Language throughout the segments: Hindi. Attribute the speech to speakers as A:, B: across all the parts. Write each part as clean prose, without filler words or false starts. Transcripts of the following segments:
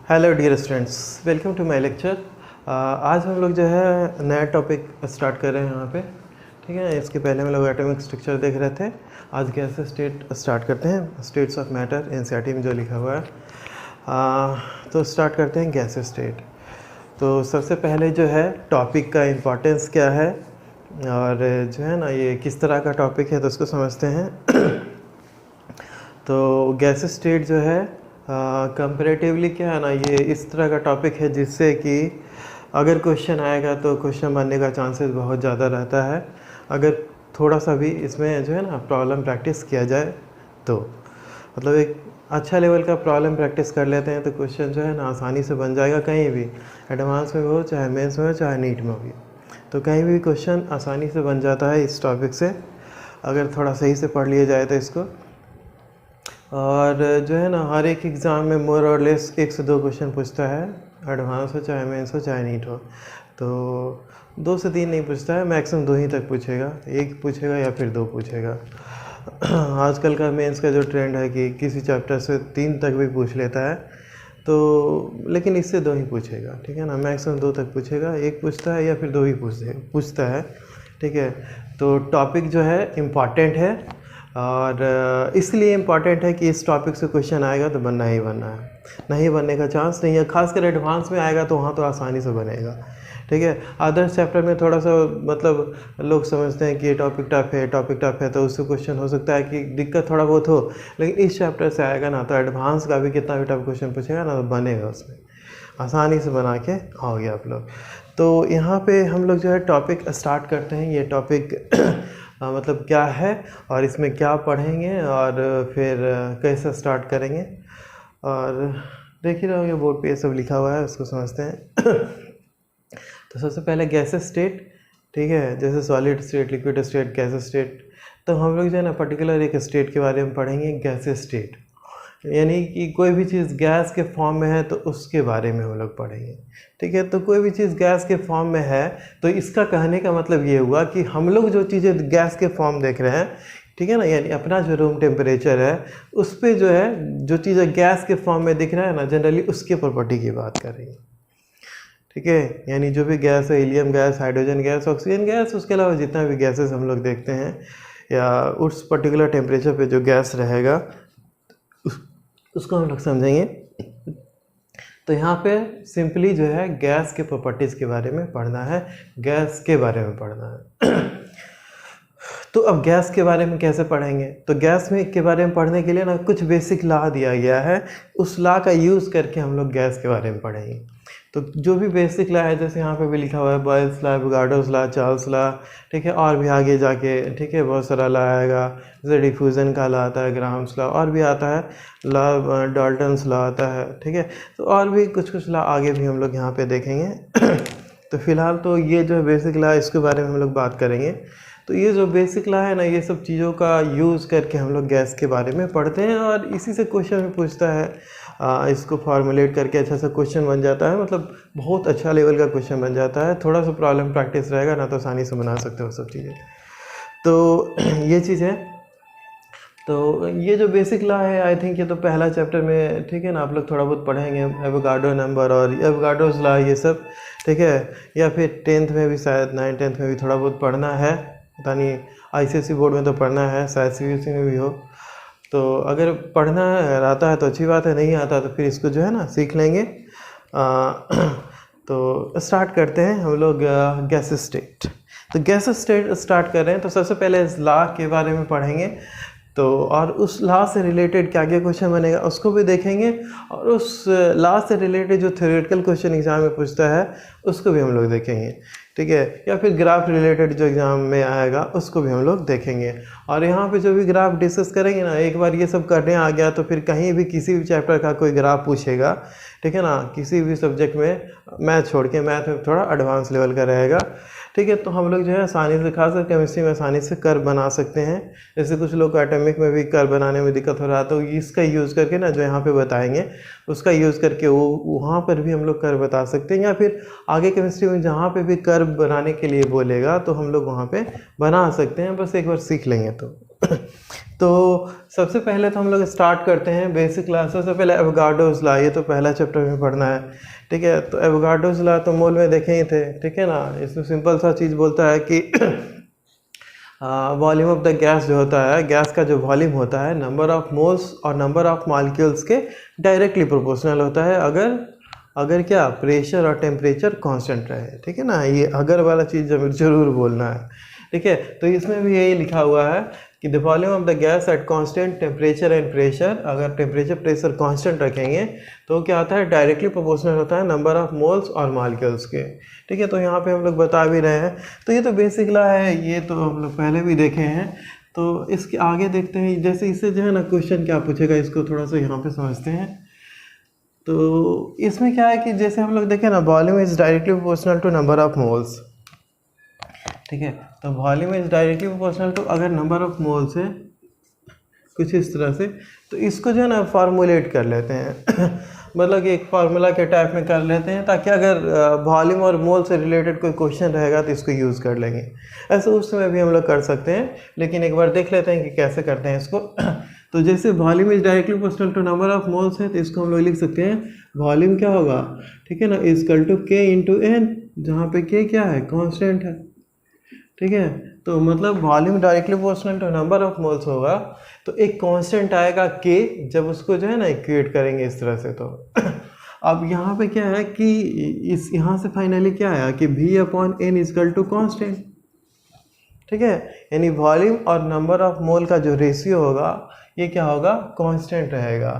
A: Hello dear students, welcome to my lecture. आज हम लोग जो है नया टॉपिक स्टार्ट कर रहे हैं यहाँ पे। ठीक है, इसके पहले हम लोग एटॉमिक स्ट्रक्चर देख रहे थे। आज गैस स्टेट स्टार्ट करते हैं, स्टेट्स ऑफ मैटर एनसीईआरटी में जो लिखा हुआ है। तो स्टार्ट करते हैं गैस स्टेट। तो सबसे पहले जो है टॉपिक का इम्पोर्टेंस क्या है और जो है ना ये किस तरह का टॉपिक है तो उसको समझते हैं। तो गैस स्टेट जो है कंपैरेटिवली क्या है ना, ये इस तरह का टॉपिक है जिससे कि अगर क्वेश्चन आएगा तो क्वेश्चन बनने का चांसेस बहुत ज़्यादा रहता है अगर थोड़ा सा भी इसमें जो है ना प्रॉब्लम प्रैक्टिस किया जाए तो। मतलब एक अच्छा लेवल का प्रॉब्लम प्रैक्टिस कर लेते हैं तो क्वेश्चन जो है ना आसानी से बन जाएगा, कहीं भी एडवांस में हो, चाहे मेंस में हो, चाहे नीट में भी। तो कहीं भी क्वेश्चन आसानी से बन जाता है इस टॉपिक से, अगर थोड़ा सही से पढ़ लिया जाए तो इसको। और जो है ना हर एक एग्ज़ाम में मोर और लेस 1 से 2 क्वेश्चन पूछता है, एडवांस हो, चाहे मेंस हो, चाहे नीट हो। तो 2 से 3 नहीं पूछता है, मैक्सिमम 2 ही तक पूछेगा, 1 पूछेगा या फिर 2 पूछेगा। आजकल का मेंस का जो ट्रेंड है कि किसी चैप्टर से 3 तक भी पूछ लेता है, तो लेकिन इससे 2 ही पूछेगा। ठीक है ना, मैक्सिमम 2 तक पूछेगा, 1 पूछता है या फिर 2 ही पूछता है। ठीक है, तो टॉपिक जो है इम्पॉर्टेंट है और इसलिए इम्पॉर्टेंट है कि इस टॉपिक से क्वेश्चन आएगा तो बनना ही बनना है, नहीं बनने का चांस नहीं है। खासकर एडवांस में आएगा तो वहाँ तो आसानी से बनेगा। ठीक है, अदर चैप्टर में थोड़ा सा मतलब लोग समझते हैं कि ये टॉपिक टफ है तो उससे क्वेश्चन हो सकता है कि दिक्कत थोड़ा बहुत हो, लेकिन इस चैप्टर से आएगा ना तो एडवांस का भी कितना भी टफ क्वेश्चन पूछेगा ना तो बनेगा, उसमें आसानी से बना के आओगे आप लोग। तो यहाँ पे हम लोग जो है टॉपिक स्टार्ट करते हैं। ये टॉपिक मतलब क्या है और इसमें क्या पढ़ेंगे और फिर कैसे स्टार्ट करेंगे, और देख ही रहोगे बोर्ड पे ये सब लिखा हुआ है, उसको समझते हैं। तो सबसे पहले गैस स्टेट। ठीक है, जैसे solid state, liquid state, gas state. तो हम लोग जो है ना पर्टिकुलर एक स्टेट के बारे में पढ़ेंगे, गैस स्टेट। यानी कि कोई भी चीज़ गैस के फॉर्म में है तो उसके बारे में हम लोग पढ़ेंगे। ठीक है, तो कोई भी चीज़ गैस के फॉर्म में है तो इसका कहने का मतलब ये हुआ कि हम लोग जो चीज़ें गैस के फॉर्म देख रहे हैं, ठीक है ना, यानी अपना जो रूम टेम्परेचर है उस पर जो है जो चीज़ें गैस के फॉर्म में दिख रहा है ना, जनरली उसके प्रॉपर्टी की बात करेंगे। ठीक है, यानी जो भी गैस है, helium gas, hydrogen gas, oxygen gas, उसके अलावा जितना भी गैसेस हम लोग देखते हैं या उस पर्टिकुलर टेम्परेचर पे जो गैस रहेगा उसको हम लोग समझेंगे। तो यहाँ पे सिंपली जो है गैस के प्रॉपर्टीज़ के बारे में पढ़ना है, गैस के बारे में पढ़ना है। तो अब गैस के बारे में कैसे पढ़ेंगे, तो गैस में के बारे में पढ़ने के लिए ना कुछ बेसिक लॉ दिया गया है, उस लॉ का यूज़ करके हम लोग गैस के बारे में पढ़ेंगे। तो जो भी बेसिक लॉ है, जैसे यहाँ पे भी लिखा हुआ है Boyle's law, Avogadro's law, Charles law. ठीक है, और भी आगे जाके ठीक है बहुत सारा लॉ आएगा, जैसे डिफ्यूज़न का लॉ आता है, ग्राहम्स लॉ, और भी आता है लॉ, डाल्टन्स लॉ आता है। ठीक है, तो और भी कुछ लॉ आगे भी हम लोग यहाँ पे देखेंगे। तो फिलहाल तो ये जो बेसिक लॉ इसके बारे में हम लोग बात करेंगे। तो ये जो बेसिक लॉ है ना, ये सब चीज़ों का यूज़ करके हम लोग गैस के बारे में पढ़ते हैं और इसी से क्वेश्चन में पूछता है। इसको फॉर्मुलेट करके अच्छा सा क्वेश्चन बन जाता है, मतलब बहुत अच्छा लेवल का क्वेश्चन बन जाता है। थोड़ा सा प्रॉब्लम प्रैक्टिस रहेगा ना तो आसानी से बना सकते हो सब चीज़ें। तो ये चीज़ है। तो ये जो बेसिक लॉ है, आई थिंक ये तो पहला चैप्टर में, ठीक है ना, आप लोग थोड़ा बहुत पढ़ेंगे, एवोगाड्रो नंबर और एवोगाड्रोस लॉ, ये सब। ठीक है, या फिर 10th में भी, शायद 9th 10th में भी थोड़ा बहुत पढ़ना है, पता नहीं ICSE बोर्ड में तो पढ़ना है, शायद CBSE में भी हो। तो अगर पढ़ना आता है तो अच्छी बात है, नहीं आता तो फिर इसको जो है ना सीख लेंगे। तो स्टार्ट करते हैं हम लोग गैस स्टेट। तो गैस स्टेट स्टार्ट कर रहे हैं तो सबसे पहले इस लॉ के बारे में पढ़ेंगे, तो और उस लॉ से रिलेटेड क्या क्या क्वेश्चन बनेगा उसको भी देखेंगे, और उस लॉ से रिलेटेड जो थ्योरेटिकल क्वेश्चन एग्जाम में पूछता है उसको भी हम लोग देखेंगे। ठीक है, या फिर ग्राफ रिलेटेड जो एग्ज़ाम में आएगा उसको भी हम लोग देखेंगे। और यहाँ पे जो भी ग्राफ डिस्कस करेंगे ना, एक बार ये सब करने आ गया तो फिर कहीं भी किसी भी चैप्टर का कोई ग्राफ पूछेगा, ठीक है ना, किसी भी सब्जेक्ट में, मैथ छोड़ के, मैथ में थोड़ा एडवांस लेवल का रहेगा। ठीक है, तो हम लोग जो है आसानी से, खासकर केमिस्ट्री में आसानी से कर्व बना सकते हैं। जैसे कुछ लोग को एटॉमिक में भी कर्व बनाने में दिक्कत हो रहा है, तो इसका यूज़ करके ना जो यहाँ पे बताएंगे उसका यूज़ करके वो वहाँ पर भी हम लोग कर्व बता सकते हैं, या फिर आगे केमिस्ट्री में जहाँ पे भी कर्व बनाने के लिए बोलेगा तो हम लोग वहाँ पे बना सकते हैं, बस एक बार सीख लेंगे तो। तो सबसे पहले तो हम लोग स्टार्ट करते हैं बेसिक लॉ। सबसे पहले एवोगाड्रोस लॉ, ये तो पहला चैप्टर में पढ़ना है, ठीक है। तो एवोगाड्रोस लॉ तो मोल में देखे ही थे, ठीक है ना। इसमें सिंपल सा चीज़ बोलता है कि वॉल्यूम ऑफ द गैस जो होता है, गैस का जो वॉल्यूम होता है नंबर ऑफ मोल्स और नंबर ऑफ मॉलिक्यूल्स के डायरेक्टली प्रोपोर्शनल होता है अगर क्या प्रेशर और टेम्परेचर कांस्टेंट रहे, ठीक है ना। ये अगर वाला चीज़ जरूर बोलना है, ठीक है। तो इसमें भी यही लिखा हुआ है कि the volume of the gas at constant temperature and pressure, अगर टेम्परेचर प्रेशर कांस्टेंट रखेंगे तो क्या होता है, डायरेक्टली प्रोपोर्शनल होता है नंबर ऑफ मोल्स और मॉलिक्यूल्स के, ठीक है। तो यहाँ पे हम लोग बता भी रहे हैं। तो ये तो बेसिक लॉ है, ये तो हम लोग पहले भी देखे हैं। तो इसके आगे देखते हैं, जैसे इससे जो है ना क्वेश्चन क्या पूछेगा, इसको थोड़ा सा यहाँ पे समझते हैं। तो इसमें क्या है कि जैसे हम लोग देखें ना, volume is directly proportional to number of moles, ठीक है। तो volume is directly proportional to, अगर नंबर ऑफ मोल्स है कुछ इस तरह से, तो इसको जो है ना फार्मूलेट कर लेते हैं मतलब कि एक फार्मूला के टाइप में कर लेते हैं, ताकि अगर वॉल्यूम और मोल से रिलेटेड कोई क्वेश्चन रहेगा तो इसको यूज़ कर लेंगे। ऐसे उस समय भी हम लोग कर सकते हैं, लेकिन एक बार देख लेते हैं कि कैसे करते हैं इसको। तो जैसे volume is directly proportional to number of moles है, तो इसको हम लोग लिख सकते हैं वॉल्यूम क्या होगा, ठीक है ना, equal to K into N, जहाँ पे के क्या है, कॉन्स्टेंट है, ठीक है। तो मतलब volume directly proportional to number of moles होगा, तो एक कांस्टेंट आएगा के, जब उसको जो है ना इक्वेट करेंगे इस तरह से। तो अब यहाँ पे क्या है कि इस यहाँ से फाइनली क्या आया कि V/N इक्वल टू कांस्टेंट, ठीक है। यानी वॉल्यूम और नंबर ऑफ मोल का जो रेशियो होगा ये क्या होगा, कांस्टेंट रहेगा।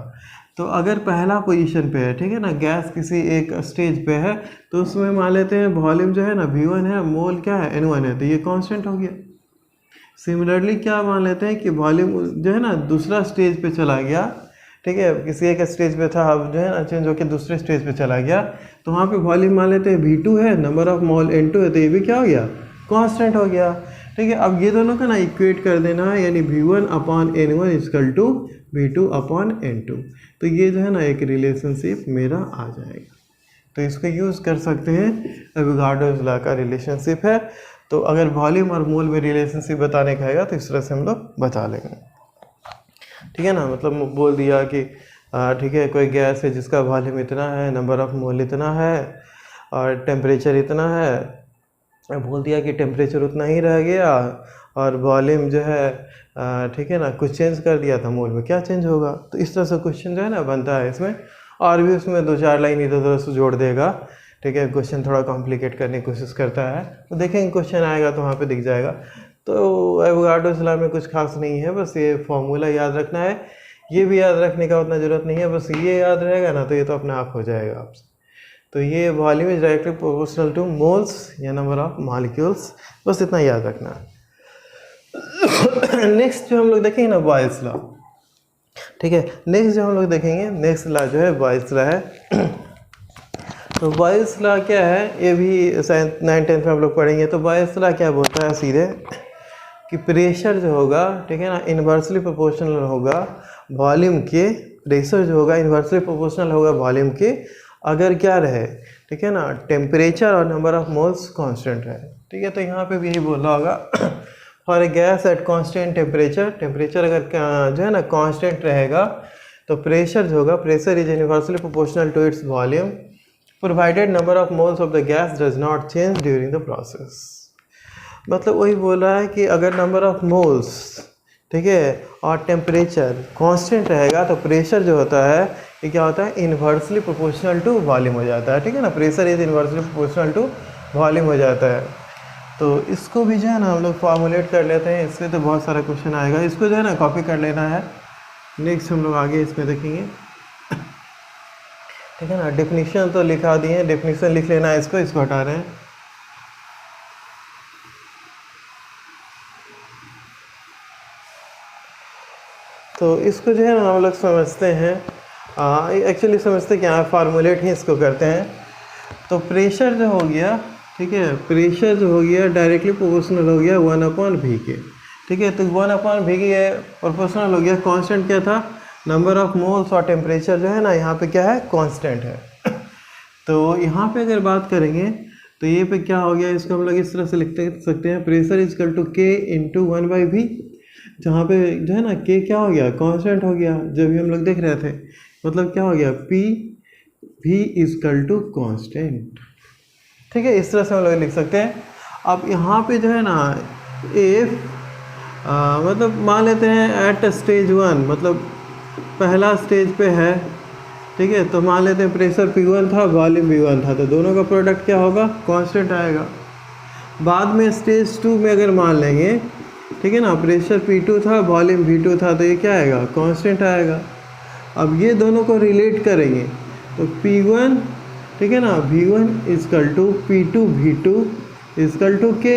A: तो अगर पहला पोजीशन पे है, ठीक है ना, गैस किसी एक स्टेज पे है, तो उसमें मान लेते हैं वॉल्यूम जो है ना V1 है, मोल क्या है N1 है, तो ये कांस्टेंट हो गया। सिमिलरली क्या मान लेते हैं कि वॉल्यूम जो है ना दूसरा स्टेज पे चला गया, ठीक है, किसी एक स्टेज पे था, अब जो है ना चेंज होकर दूसरे स्टेज पे चला गया, तो वहाँ पे वॉल्यूम मान लेते हैं V2 है, नंबर ऑफ मोल N2 है, तो ये भी क्या हो गया, कांस्टेंट हो गया, ठीक है। अब ये दोनों का ना इक्वेट कर देना है, यानी V1/N1 इक्वल टू V2/N2। तो ये जो है ना एक रिलेशनशिप मेरा आ जाएगा, तो इसको यूज़ कर सकते हैं। एवोगाड्रोस लॉ का रिलेशनशिप है, तो अगर वॉल्यूम और मोल में रिलेशनशिप बताने का आएगा तो इस तरह से हम लोग बता लेंगे, ठीक है ना। मतलब बोल दिया कि ठीक है, कोई गैस है जिसका वॉल्यूम इतना है, नंबर ऑफ मोल इतना है और टेम्परेचर इतना है, बोल दिया कि टेम्परेचर उतना ही रह गया और वॉल्यूम जो है ठीक है ना कुछ चेंज कर दिया था, मोल में क्या चेंज होगा। तो इस तरह से क्वेश्चन जो है ना बनता है इसमें, और भी उसमें 2-4 लाइन इधर उधर से जोड़ देगा, ठीक है। क्वेश्चन थोड़ा कॉम्प्लिकेट करने की कोशिश करता है, तो देखेंगे क्वेश्चन आएगा तो वहाँ पे दिख जाएगा। तो एवोगाड्रोस लॉ में कुछ खास नहीं है, बस ये फॉर्मूला याद रखना है। ये भी याद रखने का उतना ज़रूरत नहीं है, बस ये याद रहेगा ना तो ये तो अपने आप हो जाएगा आपसे। तो ये volume is directly proportional two moles या नंबर ऑफ मॉलिक्यूल्स, बस इतना याद रखना है। नेक्स्ट जो हम लोग देखेंगे ना बॉयल्स लॉ, ठीक है। नेक्स्ट जो हम लोग देखेंगे, नेक्स्ट लॉ जो है बॉयल्स लॉ है। तो बॉयल्स लॉ क्या है, ये भी शायद 9th-10th में हम लोग पढ़ेंगे। तो बॉयल्स लॉ क्या बोलता है सीधे कि प्रेशर जो होगा, ठीक है ना, इन्वर्सली प्रोपोर्शनल होगा वॉल्यूम के, प्रेशर जो होगा इन्वर्सली प्रोपोर्शनल होगा वॉल्यूम के, अगर क्या रहे, ठीक है ना, टेम्परेचर और नंबर ऑफ मोल्स कांस्टेंट रहे, ठीक है। तो यहाँ पे भी यही बोला होगा for a gas at constant temperature, temperature अगर जो है ना कांस्टेंट रहेगा, तो प्रेशर जो होगा, pressure is inversely proportional to its volume provided number of moles of the gas does not change during the process. मतलब वही बोल रहा है कि अगर नंबर ऑफ मोल्स, ठीक है, और टेम्परेचर कांस्टेंट रहेगा, तो प्रेशर जो होता है ये क्या होता है, इन्वर्सली प्रोपोर्शनल टू वॉल्यूम हो जाता है, ठीक है ना। Pressure is inversely proportional to volume हो जाता है। तो इसको भी जो है ना हम लोग फॉर्मुलेट कर लेते हैं, इससे तो बहुत सारा क्वेश्चन आएगा, इसको जो है ना कॉपी कर लेना है। नेक्स्ट हम लोग आगे इसमें देखेंगे, ठीक है ना। डेफिनेशन तो लिखा दिए, डेफिनेशन लिख लेना है, इसको हटा रहे हैं। तो इसको जो है ना हम लोग समझते हैं, एक्चुअली समझते क्या है, फार्मूलेट ही इसको करते हैं। तो प्रेशर जो हो गया, ठीक है, प्रेशर जो हो गया डायरेक्टली प्रोपोर्शनल हो गया 1/V के, ठीक है। तो 1/V के प्रोपोर्शनल हो गया, कांस्टेंट क्या था, नंबर ऑफ मोल्स, और टेम्परेचर जो है ना यहाँ पे क्या है, कांस्टेंट है। तो यहाँ पे अगर बात करेंगे तो ये पे क्या हो गया, इसको हम लोग इस तरह से लिख सकते हैं, pressure is equal to K × 1/V। जहाँ पे जो है ना के क्या हो गया, कांस्टेंट हो गया, जब भी हम लोग देख रहे थे, मतलब क्या हो गया, पी भी इजकल टू कांस्टेंट। ठीक है, इस तरह से हम लोग लिख सकते हैं। अब यहाँ पे जो है ना इफ मतलब मान लेते हैं एट स्टेज 1, मतलब पहला स्टेज पे है, ठीक है, तो मान लेते हैं प्रेशर P1 था, वॉल्यूम V1 था, तो दोनों का प्रोडक्ट क्या होगा, कांस्टेंट आएगा। बाद में स्टेज 2 में अगर मान लेंगे, ठीक है ना, प्रेशर P2 था, वॉल्यूम V2 था, तो ये क्या आएगा, कांस्टेंट आएगा। अब ये दोनों को रिलेट करेंगे तो P1, ठीक है ना, V1 equal to P2 V2 equal to K,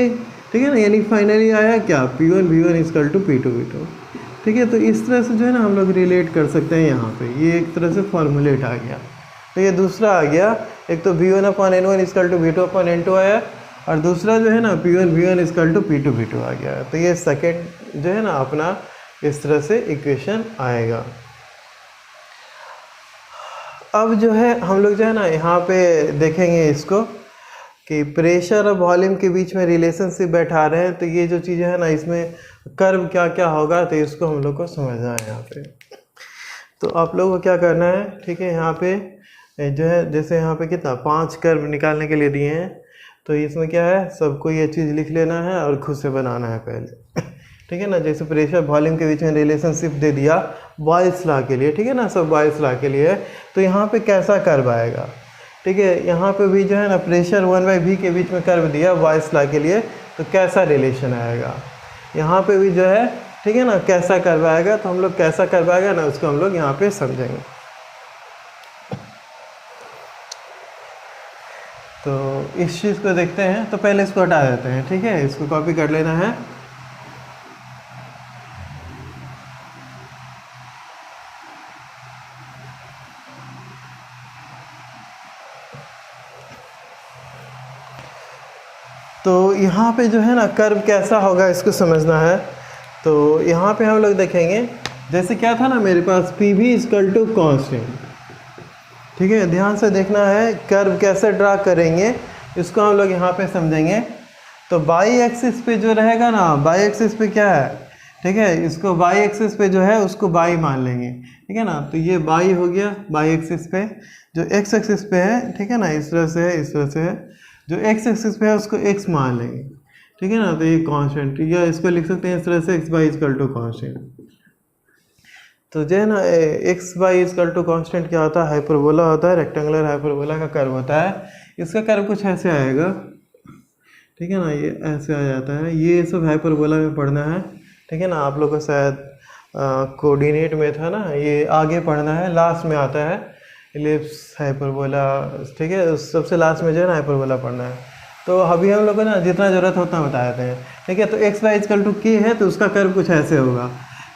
A: ठीक है ना, यानी फाइनली आया क्या, P1 V1 equal to P2 V2। ठीक है, तो इस तरह से जो है ना हम लोग रिलेट कर सकते हैं यहाँ पे, ये एक तरह से फॉर्मूलेट आ गया। तो ये दूसरा आ गया, एक तो V1/N1 इजकल टू V2/N2 आया, और दूसरा जो है ना P1 V1 equal to P2 V2 आ गया। तो ये सेकेंड जो है ना अपना इस तरह से इक्वेशन आएगा। अब जो है हम लोग जो है ना यहाँ पे देखेंगे इसको कि प्रेशर और वॉल्यूम के बीच में रिलेशनशिप बैठा रहे हैं, तो ये जो चीज़ें है ना इसमें कर्व क्या क्या होगा, तो इसको हम लोग को समझना है यहाँ पे। तो आप लोगों को क्या करना है, ठीक है, यहाँ पे जो है जैसे यहाँ पे कितना 5 कर्व निकालने के लिए दिए हैं, तो इसमें क्या है, सबको ये चीज़ लिख लेना है और खुद से बनाना है पहले। ठीक है ना, जैसे प्रेशर वॉल्यूम के बीच में रिलेशनशिप दे दिया बॉयल्स लॉ के लिए, ठीक है ना, सब बॉयल्स लॉ के लिए है, तो यहाँ पे कैसा कर्व आएगा। ठीक है, यहाँ पे भी जो है ना प्रेशर 1/V के बीच में कर्व दिया बॉयल्स लॉ के लिए, तो कैसा रिलेशन आएगा। यहाँ पे भी जो है, ठीक है ना, कैसा कर्व आएगा, तो हम लोग कैसा कर्व आएगा ना उसको हम लोग यहाँ पे समझेंगे। तो इस चीज़ को देखते हैं, तो पहले इसको हटा देते हैं, ठीक है, इसको कॉपी कर लेना है। तो यहाँ पे जो है ना कर्व कैसा होगा इसको समझना है। तो यहाँ पे हम लोग देखेंगे, जैसे क्या था ना मेरे पास P V equal to constant, ठीक है, ध्यान से देखना है कर्व कैसे ड्रा करेंगे इसको हम लोग यहाँ पे समझेंगे। तो बाई एक्सिस पे जो रहेगा ना, बाई एक्सिस पे क्या है, ठीक है, इसको बाई एक्सिस पे जो है उसको बाई मान लेंगे, ठीक है ना, तो ये बाई हो गया बाई एक्सिस पे। जो एक्स एक्सिस पे है, ठीक है ना, इस तरह से है, इस तरह से है, जो एक्स एक्सिस पे है उसको एक्स मान लेंगे, ठीक है ना, तो ये कांस्टेंट, या इसको लिख सकते हैं इस तरह से, x y equal to constant. तो जो है ना x y equal to constant क्या होता है, हाइपरबोला होता है, रेक्टेंगुलर हाइपरबोला का कर्व होता है। इसका कर्व कुछ ऐसे आएगा, ठीक है ना, ये ऐसे आ जाता है, ये सब हाइपरबोला में पढ़ना है, ठीक है ना, आप लोग को शायद कोऑर्डिनेट में था ना, ये आगे पढ़ना है, लास्ट में आता है इलिप्स हाइपरबोला, ठीक है, सबसे लास्ट में जो है ना हाइपरबोला पढ़ना है। तो अभी हम लोग को ना जितना ज़रूरत होता है बता देते हैं, ठीक है। तो एक्स बाई इजकल टू के है, तो उसका कर्व कुछ ऐसे होगा।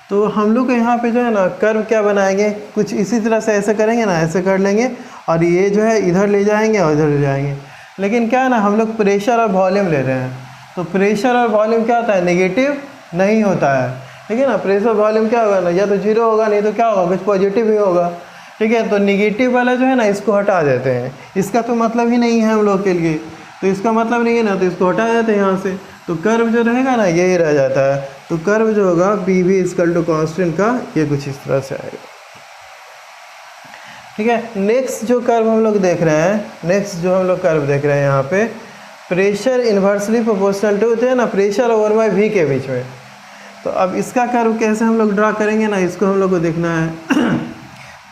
A: तो हम लोग यहाँ पे जो है ना कर्व क्या बनाएंगे, कुछ इसी तरह से ऐसे करेंगे ना, ऐसे कर लेंगे, और ये जो है इधर ले जाएंगे और इधर ले जाएंगे। लेकिन क्या है ना, हम लोग प्रेशर और वॉल्यूम ले रहे हैं, तो प्रेशर और वॉल्यूम क्या होता है, नेगेटिव नहीं होता है, ठीक है ना। प्रेशर वॉल्यूम क्या होगा ना, या तो जीरो होगा, नहीं तो क्या होगा, कुछ पॉजिटिव ही होगा, ठीक है। तो निगेटिव वाला जो है ना इसको हटा देते हैं, इसका तो मतलब ही नहीं है हम लोग के लिए, तो इसका मतलब नहीं है ना, तो इसको हटा देते हैं यहाँ से। तो कर्व जो रहेगा ना यही रह जाता है। तो कर्व जो होगा P V equal to constant का, ये कुछ इस तरह से आएगा, ठीक है। नेक्स्ट जो कर्व हम लोग देख रहे हैं, नेक्स्ट जो हम लोग कर्व देख रहे हैं यहाँ पे, प्रेशर इन्वर्सली प्रोपोर्शनल टू जो है ना प्रेशर और 1/V के बीच में। तो अब इसका कर्व कैसे हम लोग ड्रा करेंगे ना, इसको हम लोग को देखना है।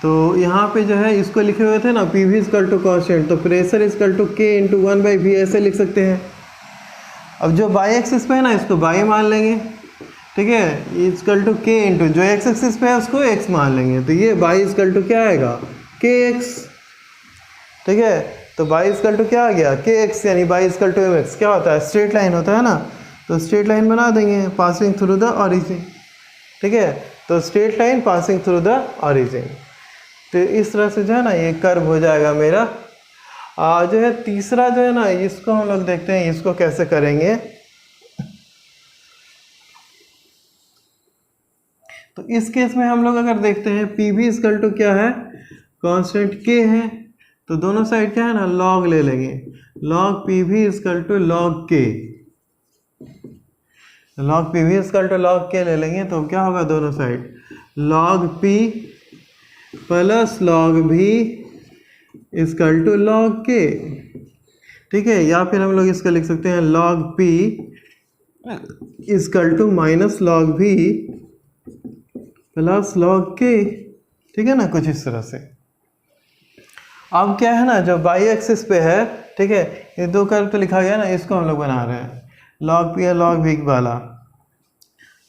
A: तो यहाँ पे जो है इसको लिखे हुए थे ना P V equal to constant, तो pressure equal to K into 1/V ऐसे लिख सकते हैं। अब जो बाई एक्सिस पे है ना इसको बाई मान लेंगे, ठीक है, इजकल टू के इंटू जो एक्स एक्सिस पे है उसको एक्स मान लेंगे, तो ये बाई इजकल टू क्या आएगा, के एक्स, ठीक है। तो बाई इजकल टू क्या आ गया, के एक्स, यानी y equal to m x. क्या होता है, स्ट्रेट लाइन होता है ना, तो स्ट्रेट लाइन बना देंगे पासिंग थ्रू द ऑरिजिन, ठीक है। तो straight line passing through the origin, तो इस तरह से जो है ना ये कर्व हो जाएगा मेरा। जो है तीसरा जो है ना इसको हम लोग देखते हैं, इसको कैसे करेंगे। तो इस केस में हम लोग अगर देखते हैं पी वी इजकल टू क्या है, कांस्टेंट के है, तो दोनों साइड क्या है ना लॉग ले लेंगे, log P V equal to log K, log P V equal to log K ले लेंगे तो क्या होगा दोनों side, log P plus log V equal to log K, ठीक है। या फिर हम लोग इसका लिख सकते हैं log P equal to minus log V plus log K, ठीक है ना, कुछ इस तरह से। अब क्या है ना, जो बाई एक्सिस पे है, ठीक है, ये दो कर्व तो लिखा गया ना, इसको हम लोग बना रहे हैं लॉग पी या लॉग भी वाला।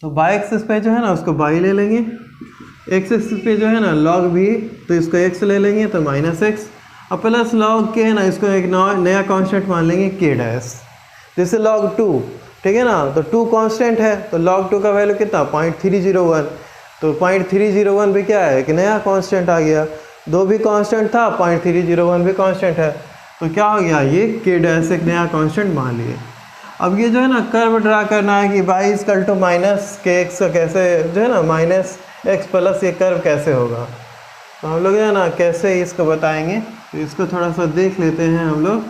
A: तो बाई एक्सिस पे जो है ना उसको बाई ले लेंगे, एक्स एक्सिस पे जो है ना लॉग भी, तो इसको एक्स ले लेंगे तो माइनस एक्स, और प्लस लॉग के है ना इसको एक नया कांस्टेंट मान लेंगे के डैश, जैसे लॉग 2, ठीक है ना। तो 2 कांस्टेंट है तो log 2 का वैल्यू कितना 0.301, तो 0.301 भी क्या है, एक नया कांस्टेंट आ गया। 2 भी कांस्टेंट था, 0.301 भी कांस्टेंट है, तो क्या हो गया, ये के डैश एक नया कांस्टेंट मान लिए। अब ये जो है ना कर्व ड्रा करना है कि बाई इक्वल टू माइनस के एक्स कैसे जो है ना माइनस एक्स प्लस ये कर्व कैसे होगा, तो हम लोग जो है ना कैसे इसको बताएंगे, तो इसको थोड़ा सा देख लेते हैं हम लोग,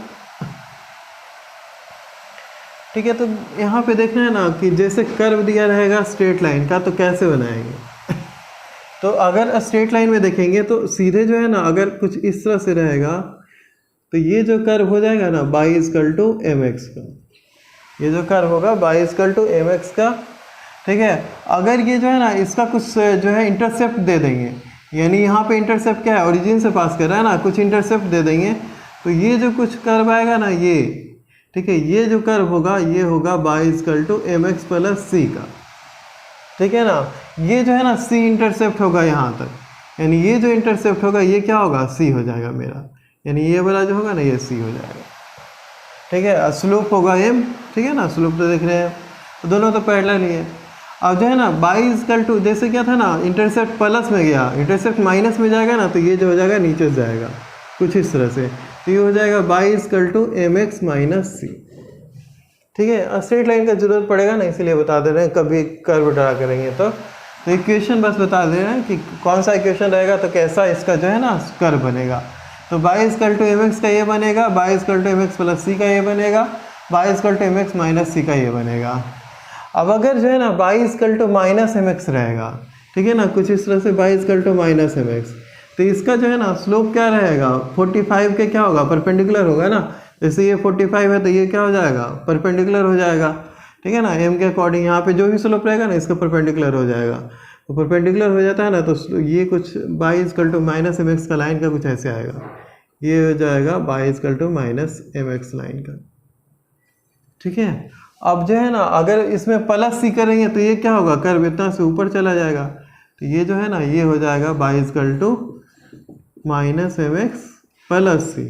A: ठीक है। तो यहाँ पे देखना है ना कि जैसे कर्व दिया रहेगा स्ट्रेट लाइन का, तो कैसे बनाएंगे तो अगर स्ट्रेट लाइन में देखेंगे तो सीधे जो है ना, अगर कुछ इस तरह से रहेगा तो ये जो कर्व हो जाएगा ना y equal to m x का, ये जो कर्व होगा y equal to m x का, ठीक है। अगर ये जो है ना इसका कुछ जो है इंटरसेप्ट दे देंगे, यानी यहाँ पे इंटरसेप्ट क्या है, ओरिजिन से पास कर रहा है ना, कुछ इंटरसेप्ट दे देंगे, तो ये जो कुछ कर्व आएगा ना ये, ठीक है, ये जो कर्व होगा ये होगा y equal to m x plus c का, ठीक है ना। ये जो है ना सी इंटरसेप्ट होगा यहाँ तक, यानी ये जो इंटरसेप्ट होगा ये क्या होगा, सी हो जाएगा मेरा, यानी ये वाला जो होगा ना ये सी हो जाएगा, ठीक है। स्लोप होगा एम, ठीक है ना, स्लोप तो देख रहे हैं, तो दोनों तो पैरेलल ही है। अब जो है ना बाई इक्वल टू, जैसे क्या था ना इंटरसेप्ट प्लस में गया, इंटरसेप्ट माइनस में जाएगा ना, तो ये जो हो जाएगा नीचे से जाएगा कुछ इस तरह से, तो ये हो जाएगा y equal to m x minus c, ठीक है। स्ट्रेट लाइन का जरूरत पड़ेगा ना, इसीलिए बता दे रहे हैं, कभी कर्व ड्रा करेंगे तो इक्वेशन बस बता दे रहे हैं कि कौन सा इक्वेशन रहेगा तो कैसा इसका जो है ना कर्व बनेगा। तो y equal to m x का ये बनेगा, y equal to m x plus c का ये बनेगा, y equal to m x minus c का ये बनेगा। अब अगर जो है ना y equal to minus m x रहेगा, ठीक है ना, कुछ इस तरह से y equal to minus m x, तो इसका जो है ना स्लोप क्या रहेगा, 45 के क्या होगा, परपेंडिकुलर होगा ना। जैसे ये 45 है तो ये क्या हो जाएगा, परपेंडिकुलर हो जाएगा, ठीक है ना, एम के अकॉर्डिंग यहाँ पे जो भी स्लोप रहेगा ना इसका परपेंडिकुलर हो जाएगा। तो परपेंडिकुलर हो जाता है ना, तो ये कुछ y equal to minus m x का लाइन का कुछ ऐसे आएगा, ये हो जाएगा y equal to minus m x line का, ठीक है। अब जो है ना अगर इसमें प्लस सी करेंगे तो ये क्या होगा, कर्व इतना से ऊपर चला जाएगा, तो ये जो है ना ये हो जाएगा y equal to minus m x plus c,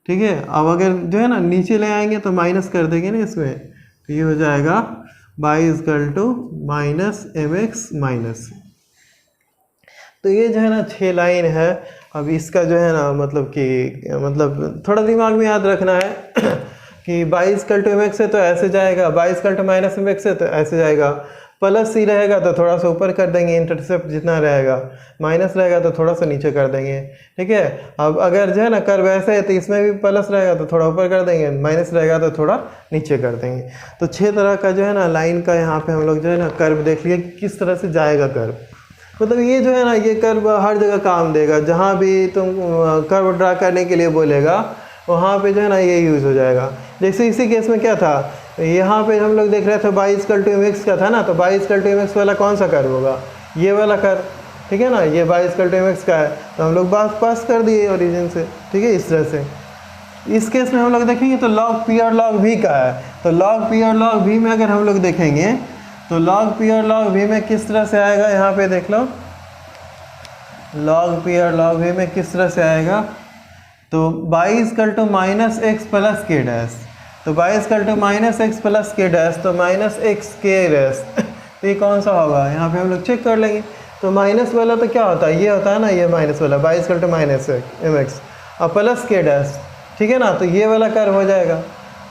A: ठीक है। अब अगर जो है ना नीचे ले आएंगे तो माइनस कर देंगे ना इसमें, तो ये हो जाएगा y equal to minus m x minus c. तो ये जो है ना 6 लाइन है। अब इसका जो है ना मतलब थोड़ा दिमाग में याद रखना है कि y equal to m x है तो ऐसे जाएगा, y equal to minus m x है तो ऐसे जाएगा, प्लस सी रहेगा तो थोड़ा सा ऊपर कर देंगे इंटरसेप्ट जितना रहेगा, माइनस रहेगा तो थोड़ा सा नीचे कर देंगे, ठीक है। अब अगर जो है ना कर्व ऐसे है तो इसमें भी प्लस रहेगा तो थोड़ा ऊपर कर देंगे, माइनस रहेगा तो थोड़ा नीचे कर देंगे। तो 6 तरह का जो है ना लाइन का यहाँ पे हम लोग जो है ना कर्व देख लिए किस तरह से जाएगा कर्व। मतलब ये जो है ना ये कर्व हर जगह काम देगा, जहाँ भी तुम कर्व ड्रा करने के लिए बोलेगा वहाँ पे जो है ना ये यूज़ हो जाएगा। जैसे इसी केस में क्या था, यहाँ पे हम लोग देख रहे थे y equal to m x का था ना, तो y equal to m x वाला कौन सा कर्व होगा, ये वाला कर्व, ठीक है ना, ये y equal to m x का है, तो हम लोग पास कर दिए ओरिजिन से, ठीक है, इस तरह से। इस केस में हम लोग देखेंगे तो लॉग पी और लॉग वी का है, तो लॉग पी और लॉग वी में अगर हम लोग देखेंगे तो लॉग पी और लॉग वी में किस तरह से आएगा, यहाँ पे देख लो, लॉग पी और लॉग वी में किस तरह से आएगा, तो y equal to minus x plus K dash, तो y equal to minus x plus K dash, तो माइनस एक्स के डैश, तो ये कौन सा होगा, यहाँ पे हम लोग चेक कर लेंगे। तो माइनस वाला तो क्या होता है, ये होता है ना, ये माइनस वाला y equal to minus m x और प्लस के डैश, ठीक है ना, तो ये वाला कर्व हो जाएगा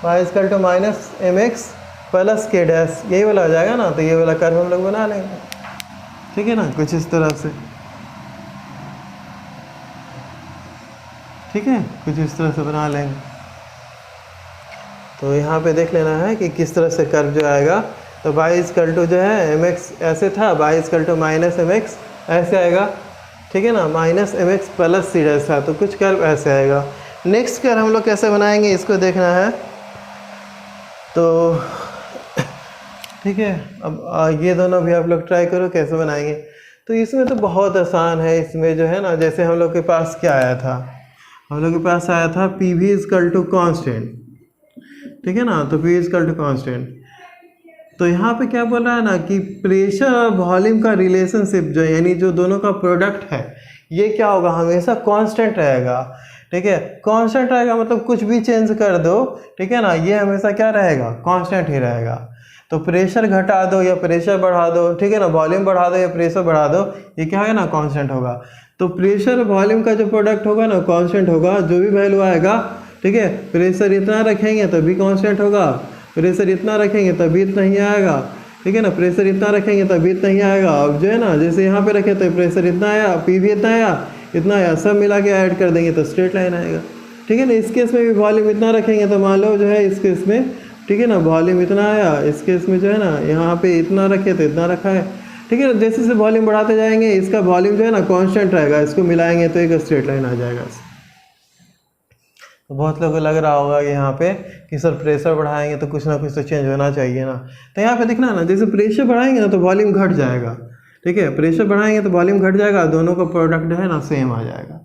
A: y equal to minus m x plus K dash, यही वाला हो जाएगा ना, तो ये वाला कर्व हम लोग बना लेंगे, ठीक है ना, कुछ इस तरह से, ठीक है, कुछ इस तरह से बना लेंगे। तो यहाँ पे देख लेना है कि किस तरह से कर्व जो आएगा तो y इक्वल टू जो है mx ऐसे था, y equal to minus mx ऐसे आएगा, ठीक है ना, minus mx plus c dash था, तो कुछ कर्व ऐसे आएगा। नेक्स्ट कर्व हम लोग कैसे बनाएंगे इसको देखना है, तो ठीक है। अब ये दोनों भी आप लोग ट्राई करो कैसे बनाएंगे। तो इसमें तो बहुत आसान है, इसमें जो है ना, जैसे हम लोग के पास क्या आया था, हम लोग के पास आया था P V equal to constant, ठीक है ना, तो पी इक्वल टू कॉन्स्टेंट। तो यहाँ पे क्या बोल रहा है ना कि प्रेशर और वॉल्यूम का रिलेशनशिप जो यानी जो दोनों का प्रोडक्ट है ये क्या होगा, हमेशा कांस्टेंट रहेगा, ठीक है। कांस्टेंट रहेगा मतलब कुछ भी चेंज कर दो, ठीक है ना, ये हमेशा क्या रहेगा, कांस्टेंट ही रहेगा। तो प्रेशर घटा दो या प्रेशर बढ़ा दो, ठीक है ना, वॉल्यूम बढ़ा दो या प्रेशर बढ़ा दो, ये क्या है ना, कांस्टेंट होगा। तो प्रेशर वॉल्यूम का जो प्रोडक्ट होगा ना कांस्टेंट होगा, जो भी वैल्यू आएगा, ठीक है। प्रेशर इतना रखेंगे तभी कांस्टेंट होगा, प्रेशर इतना रखेंगे तभी इतना ही आएगा, ठीक है ना, प्रेशर इतना रखेंगे तभी इतना ही आएगा। अब जो है ना, जैसे यहाँ पे रखे तो प्रेशर इतना आया, पी भी इतना आया, इतना आया, सब मिला के ऐड कर देंगे तो स्ट्रेट लाइन आएगा, ठीक है ना। इस केस में भी वॉल्यूम इतना रखेंगे तो मान लो जो है इस केस में, ठीक है ना, वॉल्यूम इतना आया, इस केस में जो है ना यहाँ पे इतना रखे तो इतना रखा है, ठीक है ना। जैसे जैसे वॉल्यूम बढ़ाते जाएंगे इसका वॉल्यूम जो है ना कांस्टेंट रहेगा, इसको मिलाएंगे तो एक स्ट्रेट लाइन आ जाएगा। तो बहुत लोगों को लग रहा होगा कि यहाँ पे कि सर प्रेशर बढ़ाएंगे तो कुछ ना कुछ तो चेंज होना चाहिए ना, तो यहाँ पे देखना ना, जैसे प्रेशर बढ़ाएंगे ना तो वॉल्यूम घट जाएगा, ठीक है, प्रेशर बढ़ाएंगे तो वॉल्यूम घट जाएगा, दोनों का प्रोडक्ट है ना सेम आ जाएगा।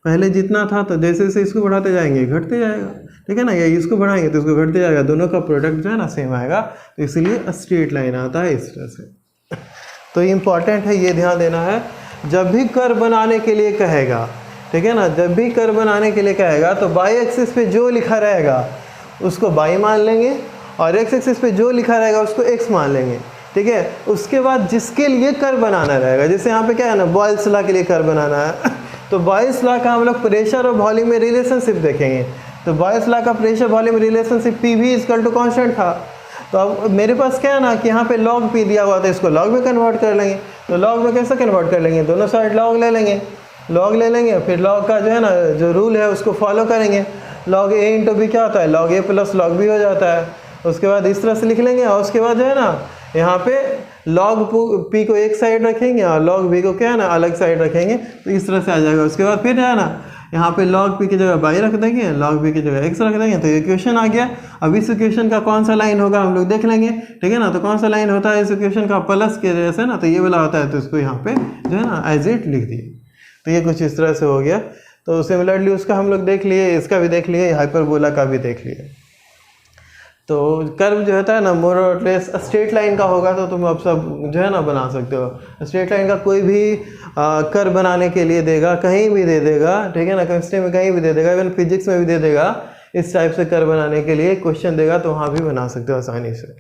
A: पहले जितना था तो जैसे जैसे इसको बढ़ाते जाएंगे घटते जाएगा, ठीक है ना, या इसको बढ़ाएंगे तो इसको घटते जाएगा, दोनों का प्रोडक्ट जो है ना सेम आएगा, तो इसीलिए स्ट्रेट लाइन आता है इस तरह से। तो इम्पॉर्टेंट है, ये ध्यान देना है, जब भी कर्व बनाने के लिए कहेगा, ठीक है ना, जब भी कर्व बनाने के लिए कहेगा तो बाई एक्सिस पे जो लिखा रहेगा उसको बाई मान लेंगे और एक्स एक्सिस पे जो लिखा रहेगा उसको एक्स मान लेंगे, ठीक है। उसके बाद जिसके लिए कर्व बनाना रहेगा, जैसे यहाँ पे क्या है ना, बॉयल्स लॉ के लिए कर्व बनाना है तो बॉयल्स लॉ का हम लोग प्रेशर और वॉल्यूम में रिलेशनशिप देखेंगे। तो बॉयल्स लॉ का pressure volume relationship P V equal to constant था। तो अब मेरे पास क्या है ना कि यहाँ पे लॉग पी दिया हुआ था, इसको लॉग में कन्वर्ट कर लेंगे। तो लॉग में कैसे कन्वर्ट कर लेंगे, दोनों साइड लॉग ले लेंगे, लॉग ले लेंगे, फिर लॉग का जो है ना जो रूल है उसको फॉलो करेंगे। लॉग ए इंटू बी क्या होता है, लॉग ए प्लस लॉग बी हो जाता है। उसके बाद इस तरह से लिख लेंगे और उसके बाद जो है ना यहाँ पे लॉग पी को एक साइड रखेंगे और लॉग बी को क्या है ना अलग साइड रखेंगे, तो इस तरह से आ जाएगा। उसके बाद फिर जो है ना यहाँ पे लॉग पी की जगह बाई रख देंगे, लॉग बी की जगह एक्स रख देंगे, तो ये इक्वेशन आ गया। अब इस इक्वेशन का कौन सा लाइन होगा हम लोग देख लेंगे, ठीक है ना। तो कौन सा लाइन होता है इस इक्वेशन का, प्लस के जैसे ना, तो ये वाला होता है, तो इसको यहाँ पे जो है ना एज इट लिख दिए। तो ये कुछ इस तरह से हो गया। तो सिमिलरली उसका हम लोग देख लिए, इसका भी देख लिए, हाइपरबोला का भी देख लिए। तो कर्व जो होता है ना मोर और लेस स्ट्रेट लाइन का होगा तो तुम अब सब जो है ना बना सकते हो। स्ट्रेट लाइन का कोई भी कर्व बनाने के लिए देगा, कहीं भी दे देगा, ठीक है ना, केमिस्ट्री में कहीं भी दे देगा, इवन फिजिक्स में भी दे देगा। इस टाइप से कर्व बनाने के लिए क्वेश्चन देगा तो वहाँ भी बना सकते हो आसानी से।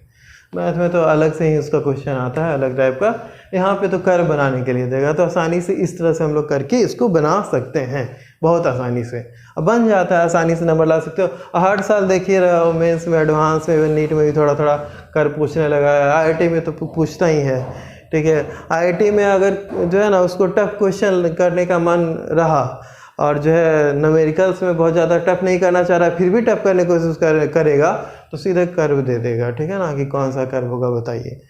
A: मैथ में तो अलग से ही उसका क्वेश्चन आता है अलग टाइप का, यहाँ पे तो कर्व बनाने के लिए देगा, तो आसानी से इस तरह से हम लोग करके इसको बना सकते हैं बहुत आसानी से। अब बन जाता है, आसानी से नंबर ला सकते हो। हर साल देखिए रहे हो मेंस में, एडवांस में, नीट में भी थोड़ा थोड़ा कर्व पूछने लगा है। आईआईटी में तो पूछता ही है, ठीक है। आईआईटी में अगर जो है ना उसको टफ क्वेश्चन करने का मन रहा और जो है न्यूमेरिकल्स में बहुत ज़्यादा टफ नहीं करना चाह रहा है, फिर भी टफ करने की कोशिश करेगा तो सीधे कर्व दे देगा, ठीक है ना, कि कौन सा कर्व होगा बताइए।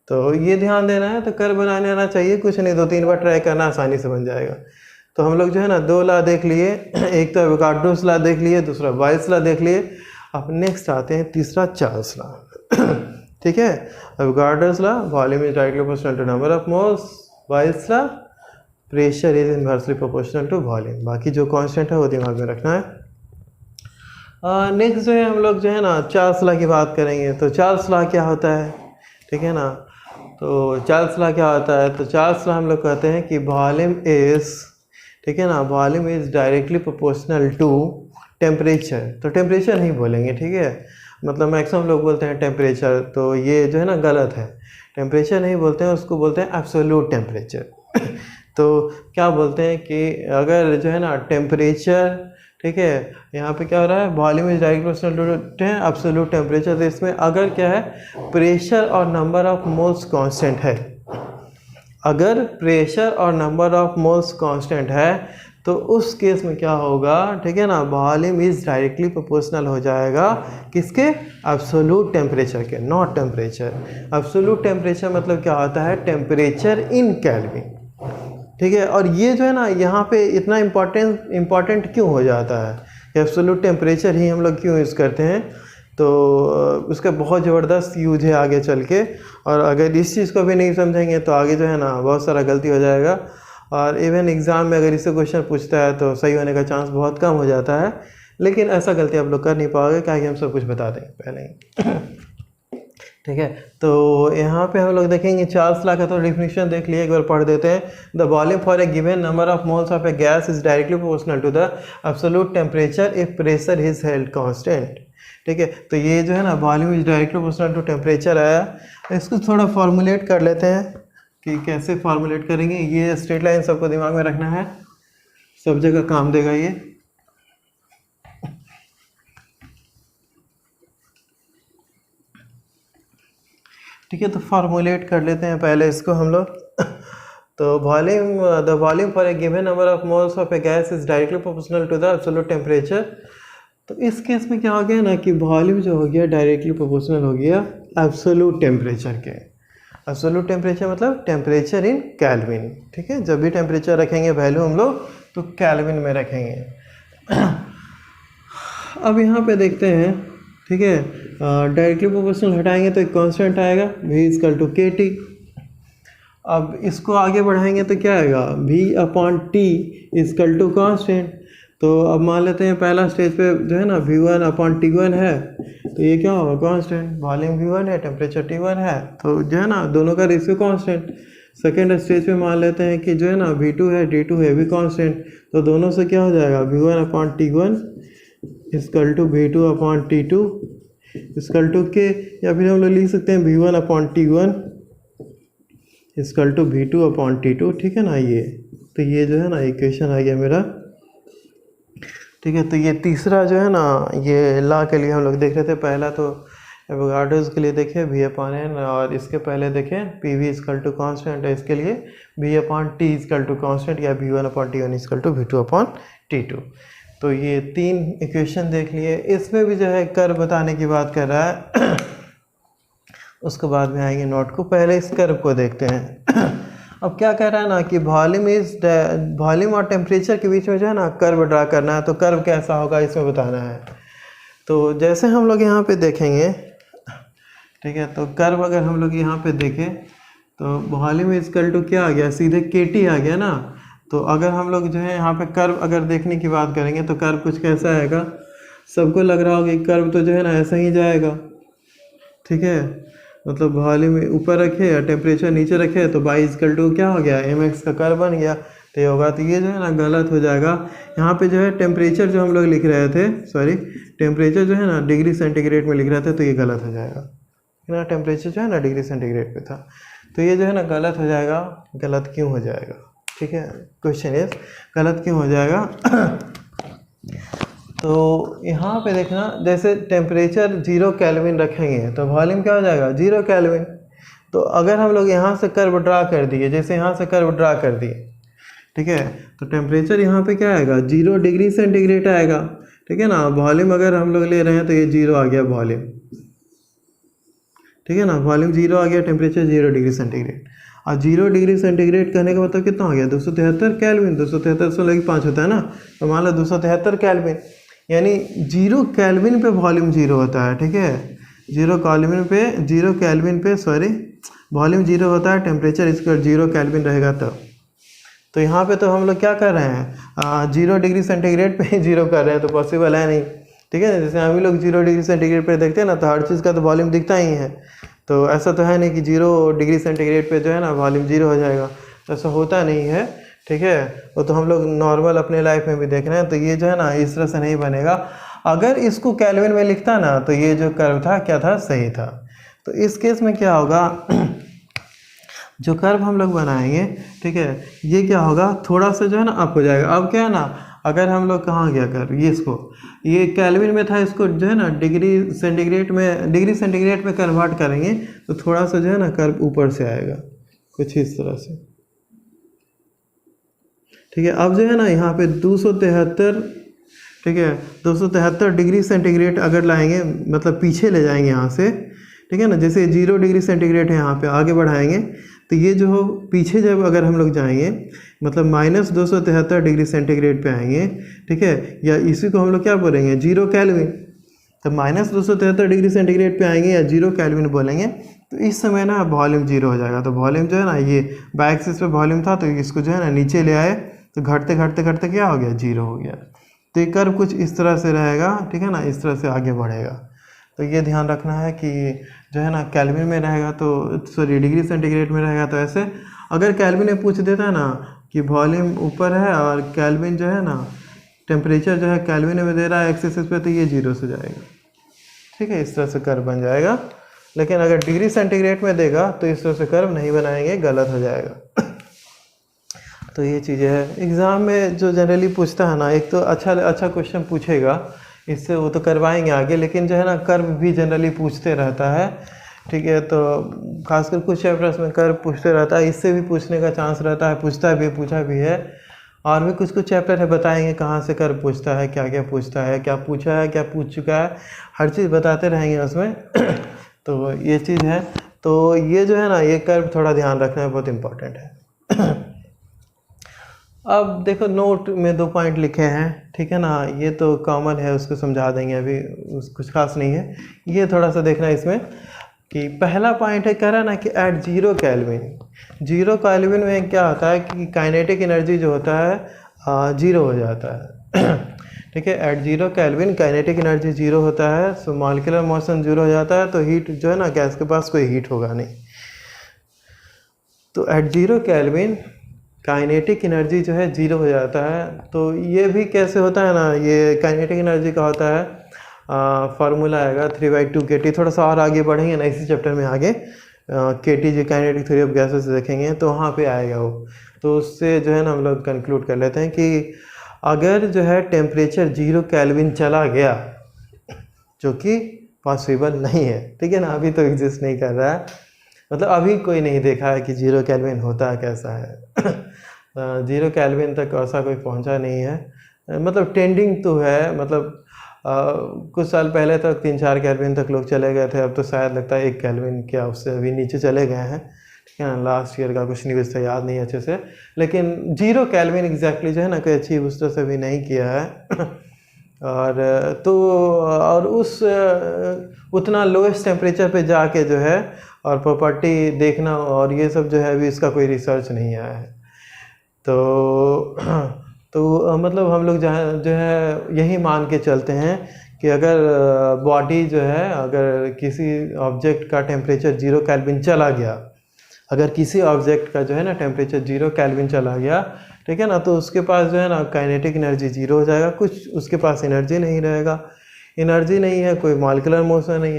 A: तो ये ध्यान देना है। तो कर्व बनाने आना चाहिए, कुछ नहीं, 2-3 बार ट्राई करना, आसानी से बन जाएगा। तो हम लोग जो है ना 2 लॉ देख लिए, एक तो एवोगाड्रोस लॉ देख लिए, दूसरा बॉयल्स लॉ देख लिए। अब नेक्स्ट आते हैं तीसरा चार्ल्स लॉ, ठीक है। Avogadro's law, volume is directly proportional to number of moles. Boyle's law, pressure is inversely proportional to volume. बाकी जो कांस्टेंट है वो दिमाग में रखना है। नेक्स्ट जो है हम लोग जो है ना चार्ल्स लॉ की बात करेंगे। तो चार्ल्स लॉ क्या होता है, ठीक है ना। तो चार्ल्स लॉ क्या होता है, तो चार्ल्स लॉ हम लोग कहते हैं कि वॉल्यूम इज, ठीक है ना, volume is directly proportional to temperature. तो टेम्परेचर नहीं बोलेंगे, ठीक है, मतलब मैक्सिमम लोग बोलते हैं टेम्परेचर, तो ये जो है ना गलत है। टेम्परेचर नहीं बोलते हैं, उसको बोलते हैं एब्सोल्यूट टेम्परेचर। तो क्या बोलते हैं कि अगर जो है ना टेम्परेचर, ठीक है, यहाँ पे क्या हो रहा है, volume is directly proportional to absolute temperature. तो इसमें अगर क्या है प्रेशर और नंबर ऑफ मोल्स कांस्टेंट है, अगर प्रेशर और नंबर ऑफ मोल्स कांस्टेंट है तो उस केस में क्या होगा, ठीक है ना, वॉल्यूम इज डायरेक्टली प्रोपोर्शनल हो जाएगा किसके, एब्सोल्यूट टेम्परेचर के, नॉट टेम्परेचर। एब्सोल्यूट टेम्परेचर मतलब क्या होता है, टेम्परेचर इन केल्विन, ठीक है। और ये जो है ना यहाँ पे इतना इम्पॉर्टेंट क्यों हो जाता है, एब्सोल्यूट टेम्परेचर ही हम लोग क्यों यूज़ करते हैं, तो उसका बहुत ज़बरदस्त यूज है आगे चल के। और अगर इस चीज़ को भी नहीं समझेंगे तो आगे जो है ना बहुत सारा गलती हो जाएगा, और इवन एग्ज़ाम में अगर इससे क्वेश्चन पूछता है तो सही होने का चांस बहुत कम हो जाता है। लेकिन ऐसा गलती आप लोग कर नहीं पाओगे, क्या कि हम सब कुछ बता देंगे पहले ही। ठीक है, तो यहाँ पे हम लोग देखेंगे चार्ल्स लॉ का तो डेफिनेशन देख लिए, एक बार पढ़ देते हैं। The volume for a given number of moles of a gas is directly proportional to the absolute temperature if pressure is held constant. ठीक है, तो ये जो है ना volume is directly proportional to temperature आया। इसको थोड़ा फॉर्मुलेट कर लेते हैं कि कैसे फॉर्मुलेट करेंगे। ये स्ट्रेट लाइन सबको दिमाग में रखना है, सब जगह काम देगा ये। ठीक है, तो फॉर्मुलेट कर लेते हैं पहले इसको हम लोग। तो the volume for a given number of moles of a gas is directly proportional to the absolute temperature. तो इस केस में क्या हो गया ना कि वॉल्यूम जो हो गया डायरेक्टली प्रोपोर्शनल हो गया एब्सोल्यूट टेम्परेचर के। एब्सोल्यूट टेम्परेचर मतलब टेम्परेचर इन केल्विन। ठीक है, जब भी टेम्परेचर रखेंगे वैल्यू हम लोग तो केल्विन में रखेंगे। अब यहाँ पे देखते हैं, ठीक है, डायरेक्टली प्रोपोर्शनल हटाएंगे तो एक कांस्टेंट आएगा v equal to K T. अब इसको आगे बढ़ाएंगे तो क्या आएगा, v upon T equal to constant. तो अब मान लेते हैं पहला स्टेज पे जो है ना v1 अपॉन t1 है, तो ये क्या होगा कांस्टेंट, वॉल्यूम v1 है, टेम्परेचर t1 है, तो जो है ना दोनों का रेशियो कांस्टेंट। सेकेंड स्टेज पे मान लेते हैं कि जो है ना v2 है t2 है भी कांस्टेंट, तो दोनों से क्या हो जाएगा v1 upon t1 equal to v2 upon t2 equal to K, या फिर हम लोग लिख सकते हैं v1 upon t1 equal to v2 upon t2। ठीक है ना, ये तो ये जो है ना इक्वेशन आ गया मेरा। ठीक है, तो ये तीसरा जो है ना ये लॉ के लिए हम लोग देख रहे थे। पहला तो एवोगाड्रोस के लिए देखे v अपॉन n, और इसके पहले देखें pv इक्वल टू कॉन्स्टेंट है, इसके लिए v upon T equal to constant या v1 upon t1 equal to v2 upon t2। तो ये तीन इक्वेशन देख लिए। इसमें भी जो है कर्व बताने की बात कर रहा है, उसके बाद में आएंगे नोट को। पहले इस कर्व को देखते हैं। अब क्या कह रहा है ना कि वॉल्यूम और टेम्परेचर के बीच में जो है ना कर्व ड्रा करना है, तो कर्व कैसा होगा इसमें बताना है। तो जैसे हम लोग यहाँ पे देखेंगे, ठीक है, तो कर्व अगर हम लोग यहाँ पे देखें तो वॉल्यूम इक्वल टू क्या आ गया, सीधे KT आ गया ना। तो अगर हम लोग जो है यहाँ पे कर्व अगर देखने की बात करेंगे तो कर्व कुछ कैसा आएगा, सबको लग रहा होगा कि कर्व तो जो है ना ऐसा ही जाएगा। ठीक है, मतलब वॉल्यूम ऊपर रखे या टेम्परेचर नीचे रखे तो y इक्वल टू क्या हो गया, mx का कर्व बन गया। तो ये होगा, तो ये जो है ना गलत हो जाएगा। यहाँ पे जो है टेम्परेचर जो हम लोग लिख रहे थे, सॉरी टेम्परेचर जो है ना डिग्री सेंटीग्रेड में लिख रहे थे, तो ये गलत हो जाएगा ना। टेम्परेचर जो है ना डिग्री सेंटीग्रेड पे था, तो ये जो है ना गलत हो जाएगा। गलत क्यों हो जाएगा, ठीक है, क्वेश्चन इज गलत क्यों हो जाएगा। तो यहाँ पे देखना, जैसे टेम्परेचर 0 केल्विन रखेंगे तो वॉल्यूम क्या हो जाएगा 0 केल्विन। तो अगर हम लोग यहाँ से कर्व ड्रा कर दिए, जैसे यहाँ से कर्व ड्रा कर दिए, ठीक है, तो टेम्परेचर यहाँ पे क्या आएगा 0 डिग्री सेंटीग्रेड आएगा। ठीक है ना, वॉल्यूम अगर हम लोग ले रहे हैं तो ये 0 आ गया वॉल्यूम। ठीक है ना, वॉल्यूम 0 आ गया, टेम्परेचर 0 डिग्री सेंटीग्रेड। और 0 डिग्री सेंटीग्रेड करने का मतलब कितना हो गया 273 केल्विन। 273/5 होता है ना, तो मान लो 273 केल्विन, यानी 0 केल्विन पे वॉल्यूम 0 होता है। ठीक है, 0 केल्विन पे सॉरी वॉल्यूम 0 होता है, टेम्परेचर इसका 0 केल्विन रहेगा तब। तो यहाँ पे तो हम लोग क्या कर रहे हैं 0 डिग्री सेंटीग्रेड पे ही 0 कर रहे हैं, तो पॉसिबल है नहीं। ठीक है, जैसे हम लोग 0 डिग्री सेंटीग्रेड पे देखते हैं ना, तो हर चीज़ का तो वॉल्यूम दिखता ही है। तो ऐसा तो है नहीं कि 0 डिग्री सेंटीग्रेड पे जो है ना वॉल्यूम 0 हो जाएगा, तो ऐसा होता नहीं है। ठीक है, वो तो हम लोग नॉर्मल अपने लाइफ में भी देख रहे हैं। तो ये जो है ना इस तरह से नहीं बनेगा। अगर इसको केल्विन में लिखता ना तो ये जो कर्व था क्या था, सही था। तो इस केस में क्या होगा, जो कर्व हम लोग बनाएंगे, ठीक है, ये क्या होगा थोड़ा सा जो है ना अप हो जाएगा। अब क्या है ना, अगर हम लोग कहाँ गया कर्व, ये इसको ये केल्विन में था, इसको जो है ना डिग्री सेंटीग्रेड में कन्वर्ट करेंगे तो थोड़ा सा जो है ना कर्व ऊपर से आएगा, कुछ इस तरह से। ठीक है। अब जो है ना यहाँ पे 273, ठीक है, 273 डिग्री सेंटीग्रेड अगर लाएंगे, मतलब पीछे ले जाएंगे यहाँ से, ठीक है ना, जैसे 0 डिग्री सेंटीग्रेड है यहाँ पे, आगे बढ़ाएंगे तो ये जो हो पीछे जब अगर हम लोग जाएंगे मतलब -273 डिग्री सेंटीग्रेड पे आएंगे, ठीक है, या इसी को हम लोग क्या बोलेंगे, 0 केल्विन। तो -273 डिग्री सेंटीग्रेड पे आएंगे या 0 केल्विन बोलेंगे, तो इस समय ना वॉल्यूम 0 हो जाएगा। तो वॉल्यूम जो है ना, ये बाई एक्सिस पे वॉल्यूम था तो इसको जो है ना नीचे ले आए तो घटते घटते घटते क्या हो गया, 0 हो गया। तो ये कर्व कुछ इस तरह से रहेगा, ठीक है ना, इस तरह से आगे बढ़ेगा। तो ये ध्यान रखना है कि जो है ना केल्विन में रहेगा तो सॉरी डिग्री सेंटीग्रेड में रहेगा तो ऐसे। अगर केल्विन में पूछ देता है ना कि वॉल्यूम ऊपर है और केल्विन जो है ना टेम्परेचर जो है केल्विन में दे रहा है एक्स एक्सिस पे, तो ये 0 से जाएगा, ठीक है, इस तरह से कर्व बन जाएगा। लेकिन अगर डिग्री सेंटीग्रेड में देगा तो इस तरह से कर्व नहीं बनाएंगे, गलत हो जाएगा। तो ये चीज़ें है एग्ज़ाम में जो जनरली पूछता है ना, एक तो अच्छा क्वेश्चन पूछेगा, इससे वो तो करवाएंगे आगे, लेकिन जो है ना कर्व भी जनरली पूछते रहता है, ठीक है। तो खासकर कुछ चैप्टर्स में कर्व पूछते रहता है, इससे भी पूछने का चांस रहता है, पूछा भी है। और भी कुछ चैप्टर है, बताएंगे कहाँ से कर्व पूछता है, क्या क्या पूछता है, क्या पूछा है, क्या पूछ चुका है, हर चीज़ बताते रहेंगे उसमें। तो ये चीज़ है। तो ये जो है ना, ये कर्व थोड़ा ध्यान रखना बहुत इम्पोर्टेंट है। अब देखो नोट में 2 पॉइंट लिखे हैं, ठीक है ना, ये तो कॉमन है, उसको समझा देंगे, अभी कुछ खास नहीं है। ये थोड़ा सा देखना इसमें कि पहला पॉइंट है, कह रहा है ना कि एट 0 केल्विन, 0 केल्विन में क्या होता है कि काइनेटिक एनर्जी जो होता है 0 हो जाता है। ठीक है, एट 0 केल्विन काइनेटिक एनर्जी 0 होता है, सो मॉलिक्यूलर मोशन 0 हो जाता है, तो हीट जो है ना गैस के पास कोई हीट होगा नहीं। तो एट 0 केल्विन काइनेटिक एनर्जी जो है 0 हो जाता है। तो ये भी कैसे होता है ना, ये काइनेटिक एनर्जी का होता है फार्मूला आएगा 3/2 kT। थोड़ा सा और आगे बढ़ेंगे ना इसी चैप्टर में आगे kT जो काइनेटिक थ्योरी ऑफ गैसेस देखेंगे तो वहाँ पे आएगा वो। तो उससे जो है ना हम लोग कंक्लूड कर लेते हैं कि अगर जो है टेम्परेचर 0 केल्विन चला गया, जो कि पॉसिबल नहीं है, ठीक है ना, अभी तो एग्जिस्ट नहीं कर रहा है, मतलब अभी कोई नहीं देखा है कि 0 केल्विन होता है कैसा है। 0 केल्विन तक ऐसा कोई पहुंचा नहीं है, मतलब टेंडिंग तो है, मतलब कुछ साल पहले तक 3-4 केल्विन तक लोग चले गए थे, अब तो शायद लगता है 1 केल्विन क्या उससे अभी नीचे चले गए हैं, ठीक है ना। लास्ट ईयर का कुछ न्यूज़ था, याद नहीं अच्छे से, लेकिन 0 केल्विन एग्जैक्टली जो है ना कोई अचीव उस तरह से भी नहीं किया है। और तो और उस उतना लोएस्ट टेम्परेचर पे जाके जो है और प्रॉपर्टी देखना और ये सब जो है अभी इसका कोई रिसर्च नहीं आया है। तो मतलब हम लोग जहाँ जो है यही मान के चलते हैं कि अगर बॉडी जो है, अगर किसी ऑब्जेक्ट का टेम्परेचर 0 केल्विन चला गया, अगर किसी ऑब्जेक्ट का जो है ना टेम्परेचर 0 केल्विन चला गया, ठीक है ना, तो उसके पास जो है ना काइनेटिक एनर्जी 0 हो जाएगा, कुछ उसके पास एनर्जी नहीं रहेगा। एनर्जी नहीं है, कोई मॉलिक्यूलर मोशन नहीं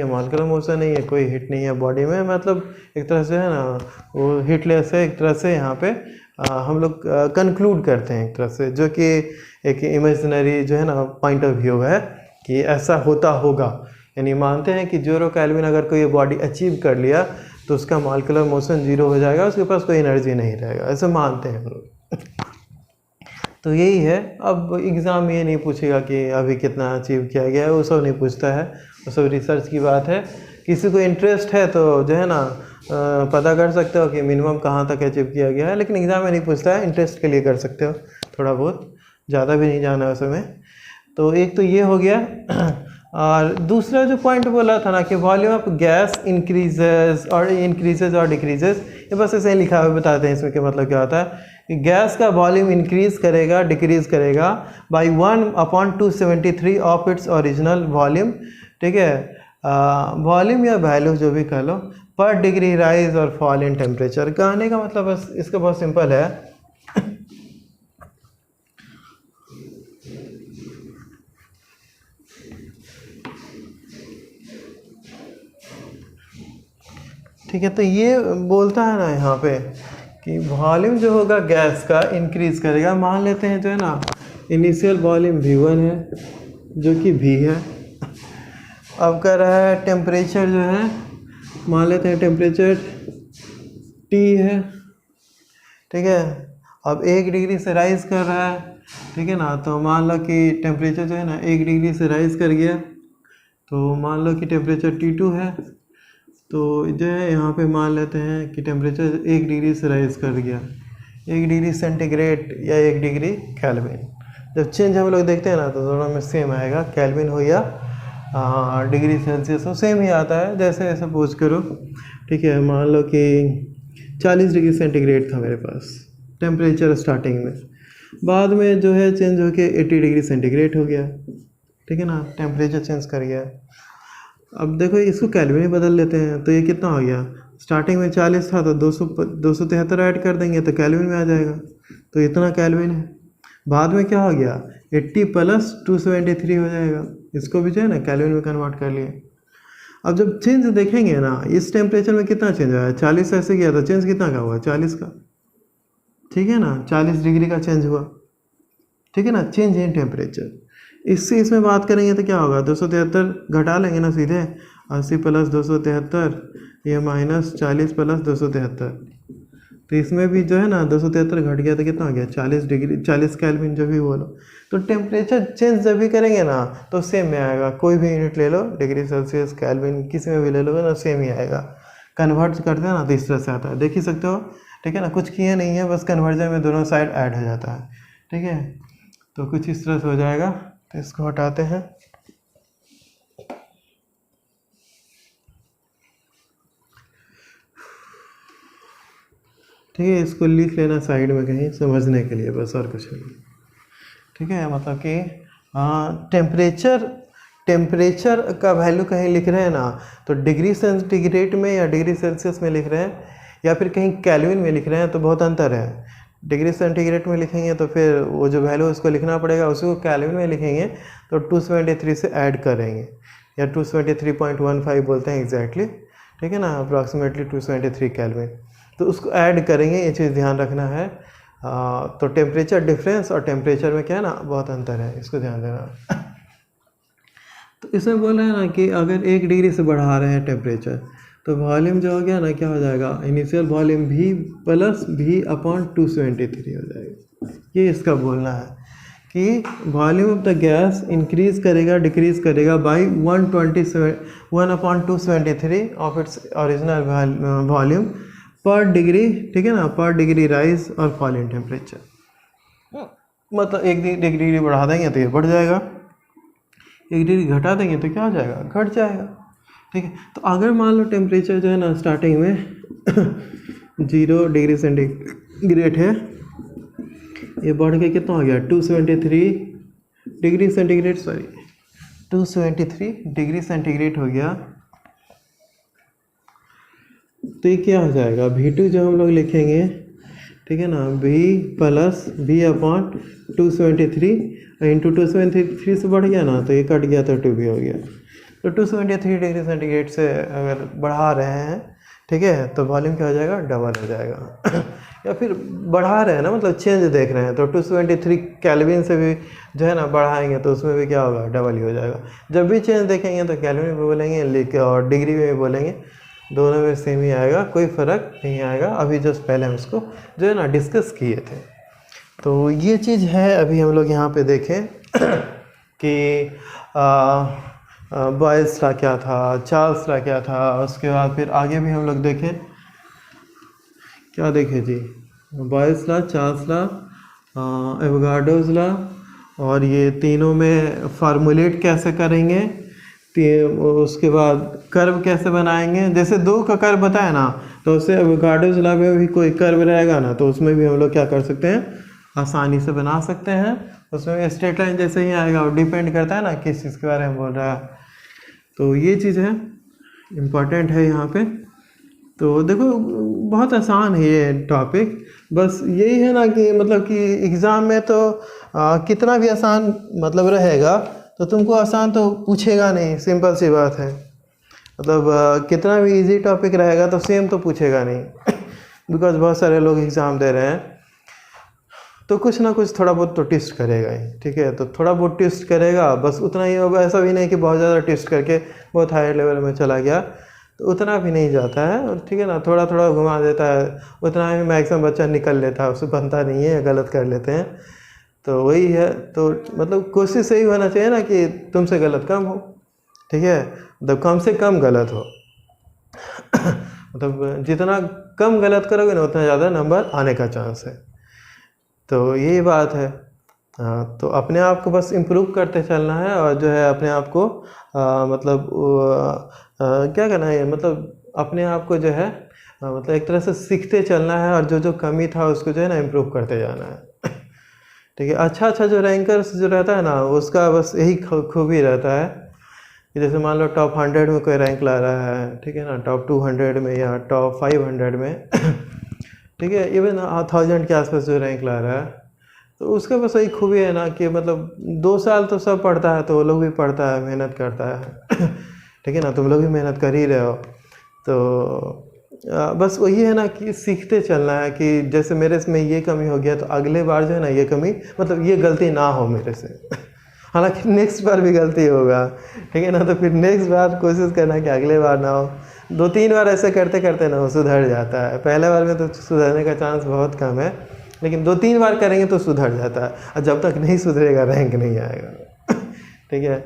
A: है, कोई हीट नहीं है बॉडी में, मतलब एक तरह से है ना वो हीटलेस है एक तरह से। यहाँ पे हम लोग कंक्लूड करते हैं एक तरह से, जो कि एक इमेजिनरी जो है ना पॉइंट ऑफ व्यू है कि ऐसा होता होगा, यानी मानते हैं कि 0 केल्विन अगर कोई बॉडी अचीव कर लिया तो उसका मॉलिक्यूलर मोशन 0 हो जाएगा, उसके पास कोई एनर्जी नहीं रहेगा, ऐसे मानते हैं हम लोग। तो यही है। अब एग्ज़ाम ये नहीं पूछेगा कि अभी कितना अचीव किया गया है, वो सब नहीं पूछता है, वो सब रिसर्च की बात है। किसी को इंटरेस्ट है तो जो है ना पता कर सकते हो कि मिनिमम कहाँ तक अचीव किया गया है, लेकिन एग्ज़ाम में नहीं पूछता है, इंटरेस्ट के लिए कर सकते हो थोड़ा बहुत, ज़्यादा भी नहीं जाना है उसमें। तो एक तो ये हो गया। और दूसरा जो पॉइंट बोला था ना कि वॉल्यूम ऑफ गैस इंक्रीजेज और डिक्रीजेज, ये बस ऐसे ही लिखा हुआ बताते हैं इसमें क्या मतलब क्या होता है कि गैस का वॉल्यूम इंक्रीज करेगा, डिक्रीज करेगा by 1/273 of its original volume, ठीक है, वॉल्यूम या वैल्यू जो भी कह लो, पर डिग्री राइज और फॉल इन टेम्परेचर। कहने का मतलब बस इसका बहुत सिंपल है, ठीक है। तो ये बोलता है ना यहाँ पे कि वॉल्यूम जो होगा गैस का इंक्रीज करेगा। मान लेते हैं जो है ना इनिशियल वॉल्यूम V1 है जो कि V है। अब कह रहा है टेम्परेचर जो है, मान लेते हैं टेम्परेचर T है, ठीक है, अब 1 डिग्री से राइज कर रहा है, ठीक है ना। तो मान लो कि टेम्परेचर जो है ना 1 डिग्री से राइज कर गया, तो मान लो कि टेम्परेचर T2 है, तो जो है यहाँ पे मान लेते हैं कि टेम्परेचर 1 डिग्री से राइज कर गया, 1 डिग्री सेंटीग्रेड या 1 डिग्री केल्विन। जब चेंज हम लोग देखते हैं ना तो दोनों में सेम आएगा, केल्विन हो या डिग्री सेल्सियस हो, सेम ही आता है। जैसे सपोज करो, ठीक है, मान लो कि 40 डिग्री सेंटीग्रेड था मेरे पास टेम्परेचर स्टार्टिंग में, बाद में जो है चेंज होके 80 डिग्री सेंटीग्रेड हो गया, ठीक है ना, टेम्परेचर चेंज कर गया। अब देखो इसको केल्विन में बदल लेते हैं, तो ये कितना हो गया, स्टार्टिंग में 40 था तो 273 ऐड कर देंगे तो केल्विन में आ जाएगा, तो इतना केल्विन है। बाद में क्या हो गया, 80 प्लस 273 हो जाएगा, इसको भी जो है ना केल्विन में कन्वर्ट कर लिए। अब जब चेंज देखेंगे ना, इस टेम्परेचर में कितना चेंज आया, 40 ऐसे गया तो चेंज कितना का हुआ, 40 का, ठीक है ना, 40 डिग्री का चेंज हुआ, ठीक है ना, चेंज इन टेम्परेचर। इससे इसमें बात करेंगे तो क्या होगा, 273 घटा लेंगे ना सीधे, 80 प्लस 273 ये माइनस 40 प्लस 273, तो इसमें भी जो है ना 273 घट गया तो कितना हो गया, 40 डिग्री, 40 केल्विन जो भी बोलो। तो टेम्परेचर चेंज जब भी करेंगे ना तो सेम में आएगा, कोई भी यूनिट ले लो, डिग्री सेल्सियस केल्विन किसी में भी ले लोगे ना सेम ही आएगा। कन्वर्ट करते हैं ना तो इस तरह से आता है, देख ही सकते हो, ठीक है ना, कुछ किए नहीं है, बस कन्वर्जन में दोनों साइड ऐड हो जाता है, ठीक है। तो कुछ इस तरह से हो जाएगा, तो इसको हटाते हैं। ठीक है, इसको लिख लेना साइड में कहीं समझने के लिए, बस और कुछ नहीं, ठीक है। मतलब कि टेम्परेचर का वैल्यू कहीं लिख रहे हैं ना तो डिग्री सेंटीग्रेड में या डिग्री सेल्सियस में लिख रहे हैं या फिर कहीं केल्विन में लिख रहे हैं तो बहुत अंतर है। डिग्री सेंटीग्रेड में लिखेंगे तो फिर वो जो वैल्यू उसको लिखना पड़ेगा, उसी को केल्विन में लिखेंगे तो 273 से ऐड करेंगे, या 273.15 बोलते हैं एग्जैक्टली, ठीक है ना, अप्रॉक्सीमेटली 273 केल्विन, तो उसको ऐड करेंगे, ये चीज़ ध्यान रखना है। तो टेम्परेचर डिफरेंस और टेम्परेचर में क्या है ना बहुत अंतर है, इसको ध्यान देना। तो इसमें बोल रहे हैं ना कि अगर 1 डिग्री से बढ़ा रहे हैं टेम्परेचर तो वॉल्यूम जो हो गया ना क्या हो जाएगा, initial volume V plus V upon 273 हो जाएगा। ये इसका बोलना है कि volume of the gas increase करेगा डिक्रीज करेगा by 1/273 of its original volume पर डिग्री, ठीक है ना, पर डिग्री राइज और फॉल इन टेम्परेचर। मतलब 1 डिग्री बढ़ा देंगे तो ये बढ़ जाएगा, 1 डिग्री घटा देंगे तो क्या हो जाएगा, घट जाएगा, ठीक है। तो अगर मान लो टेम्परेचर जो है ना स्टार्टिंग में 0 डिग्री सेंटीग्रेड है, ये बढ़ के कितना हो गया 273 degree centigrade, sorry 273 degree centigrade हो गया, तो ये क्या हो जाएगा, V2 जो हम लोग लिखेंगे, ठीक है ना, V plus V upon 273 into 273 से बढ़ गया ना तो ये कट गया तो 2 भी हो गया। तो 273 डिग्री सेंटीग्रेड से अगर बढ़ा रहे हैं, ठीक है, तो वॉल्यूम क्या हो जाएगा, डबल हो जाएगा। या फिर बढ़ा रहे हैं ना मतलब चेंज देख रहे हैं तो 273 केल्विन से भी जो है ना बढ़ाएंगे तो उसमें भी क्या होगा, डबल ही हो जाएगा। जब भी चेंज देखेंगे तो केल्विन में बोलेंगे और डिग्री में भी बोलेंगे, दोनों में सेम ही आएगा, कोई फ़र्क नहीं आएगा। अभी जस्ट पहले हम इसको जो है ना डिस्कस किए थे। तो ये चीज़ है, अभी हम लोग यहाँ पे देखें कि बॉयल्स लॉ क्या था, चार्ल्स लॉ क्या था, उसके बाद फिर आगे भी हम लोग देखें, क्या देखें जी, Boyle's law, Charles law, Avogadro's law, और ये तीनों में फार्मूलेट कैसे करेंगे, उसके बाद कर्व कैसे बनाएंगे। जैसे 2 का कर्व बताया ना तो उससे एवोगाड्रोस लॉ में भी कोई कर्व रहेगा ना तो उसमें भी हम लोग क्या कर सकते हैं, आसानी से बना सकते हैं। उसमें स्ट्रेट लाइन जैसे ही आएगा और डिपेंड करता है ना किस चीज़ के बारे में बोल रहा है। तो ये चीज़ है, इम्पॉर्टेंट है यहाँ पे। तो देखो बहुत आसान है ये टॉपिक, बस यही है ना कि मतलब कि एग्ज़ाम में तो कितना भी आसान मतलब रहेगा तो तुमको आसान तो पूछेगा नहीं, सिंपल सी बात है। मतलब कितना भी इजी टॉपिक रहेगा तो सेम तो पूछेगा नहीं बिकॉज बहुत सारे लोग एग्ज़ाम दे रहे हैं, तो कुछ ना कुछ थोड़ा बहुत तो टेस्ट करेगा ही, ठीक है। तो थोड़ा बहुत टेस्ट करेगा, बस उतना ही होगा, ऐसा भी नहीं कि बहुत ज़्यादा टेस्ट करके बहुत हाई लेवल में चला गया। तो उतना भी नहीं जाता है, ठीक है ना, थोड़ा थोड़ा घुमा देता है, उतना ही मैक्सिमम बच्चा निकल लेता है, उससे बनता नहीं है, गलत कर लेते हैं। तो वही है, तो मतलब कोशिश यही होना चाहिए ना कि तुमसे गलत कम हो, ठीक है, मतलब कम से कम गलत हो। मतलब जितना कम गलत करोगे ना उतना ज़्यादा नंबर आने का चांस है। तो यही बात है। हाँ, तो अपने आप को बस इम्प्रूव करते चलना है, और जो है अपने आप को मतलब क्या करना है, मतलब अपने आप को जो है मतलब एक तरह से सीखते चलना है, और जो जो कमी था उसको जो है ना इम्प्रूव करते जाना है। ठीक है, अच्छा अच्छा जो रैंकर्स जो रहता है ना उसका बस यही खूबी रहता है कि जैसे मान लो टॉप 100 में कोई रैंक ला रहा है, ठीक है ना, टॉप 200 में या टॉप 500 में, ठीक है, इवन 1000 के आसपास जो रैंक ला रहा है, तो उसका बस वही खूबी है ना कि मतलब 2 साल तो सब पढ़ता है, तो वो लोग भी पढ़ता है, मेहनत करता है। ठीक है ना, तुम लोग भी मेहनत कर ही रहे हो, तो बस वही है ना कि सीखते चलना है कि जैसे मेरे में ये कमी हो गया तो अगले बार जो है ना ये कमी, मतलब ये गलती ना हो मेरे से। हालांकि नेक्स्ट बार भी गलती होगा, ठीक है ना, तो फिर नेक्स्ट बार कोशिश करना कि अगले बार ना हो। 2-3 बार ऐसे करते करते ना वो सुधर जाता है, पहले बार में तो सुधरने का चांस बहुत कम है, लेकिन 2-3 बार करेंगे तो सुधर जाता है, और जब तक नहीं सुधरेगा रैंक नहीं आएगा। ठीक है,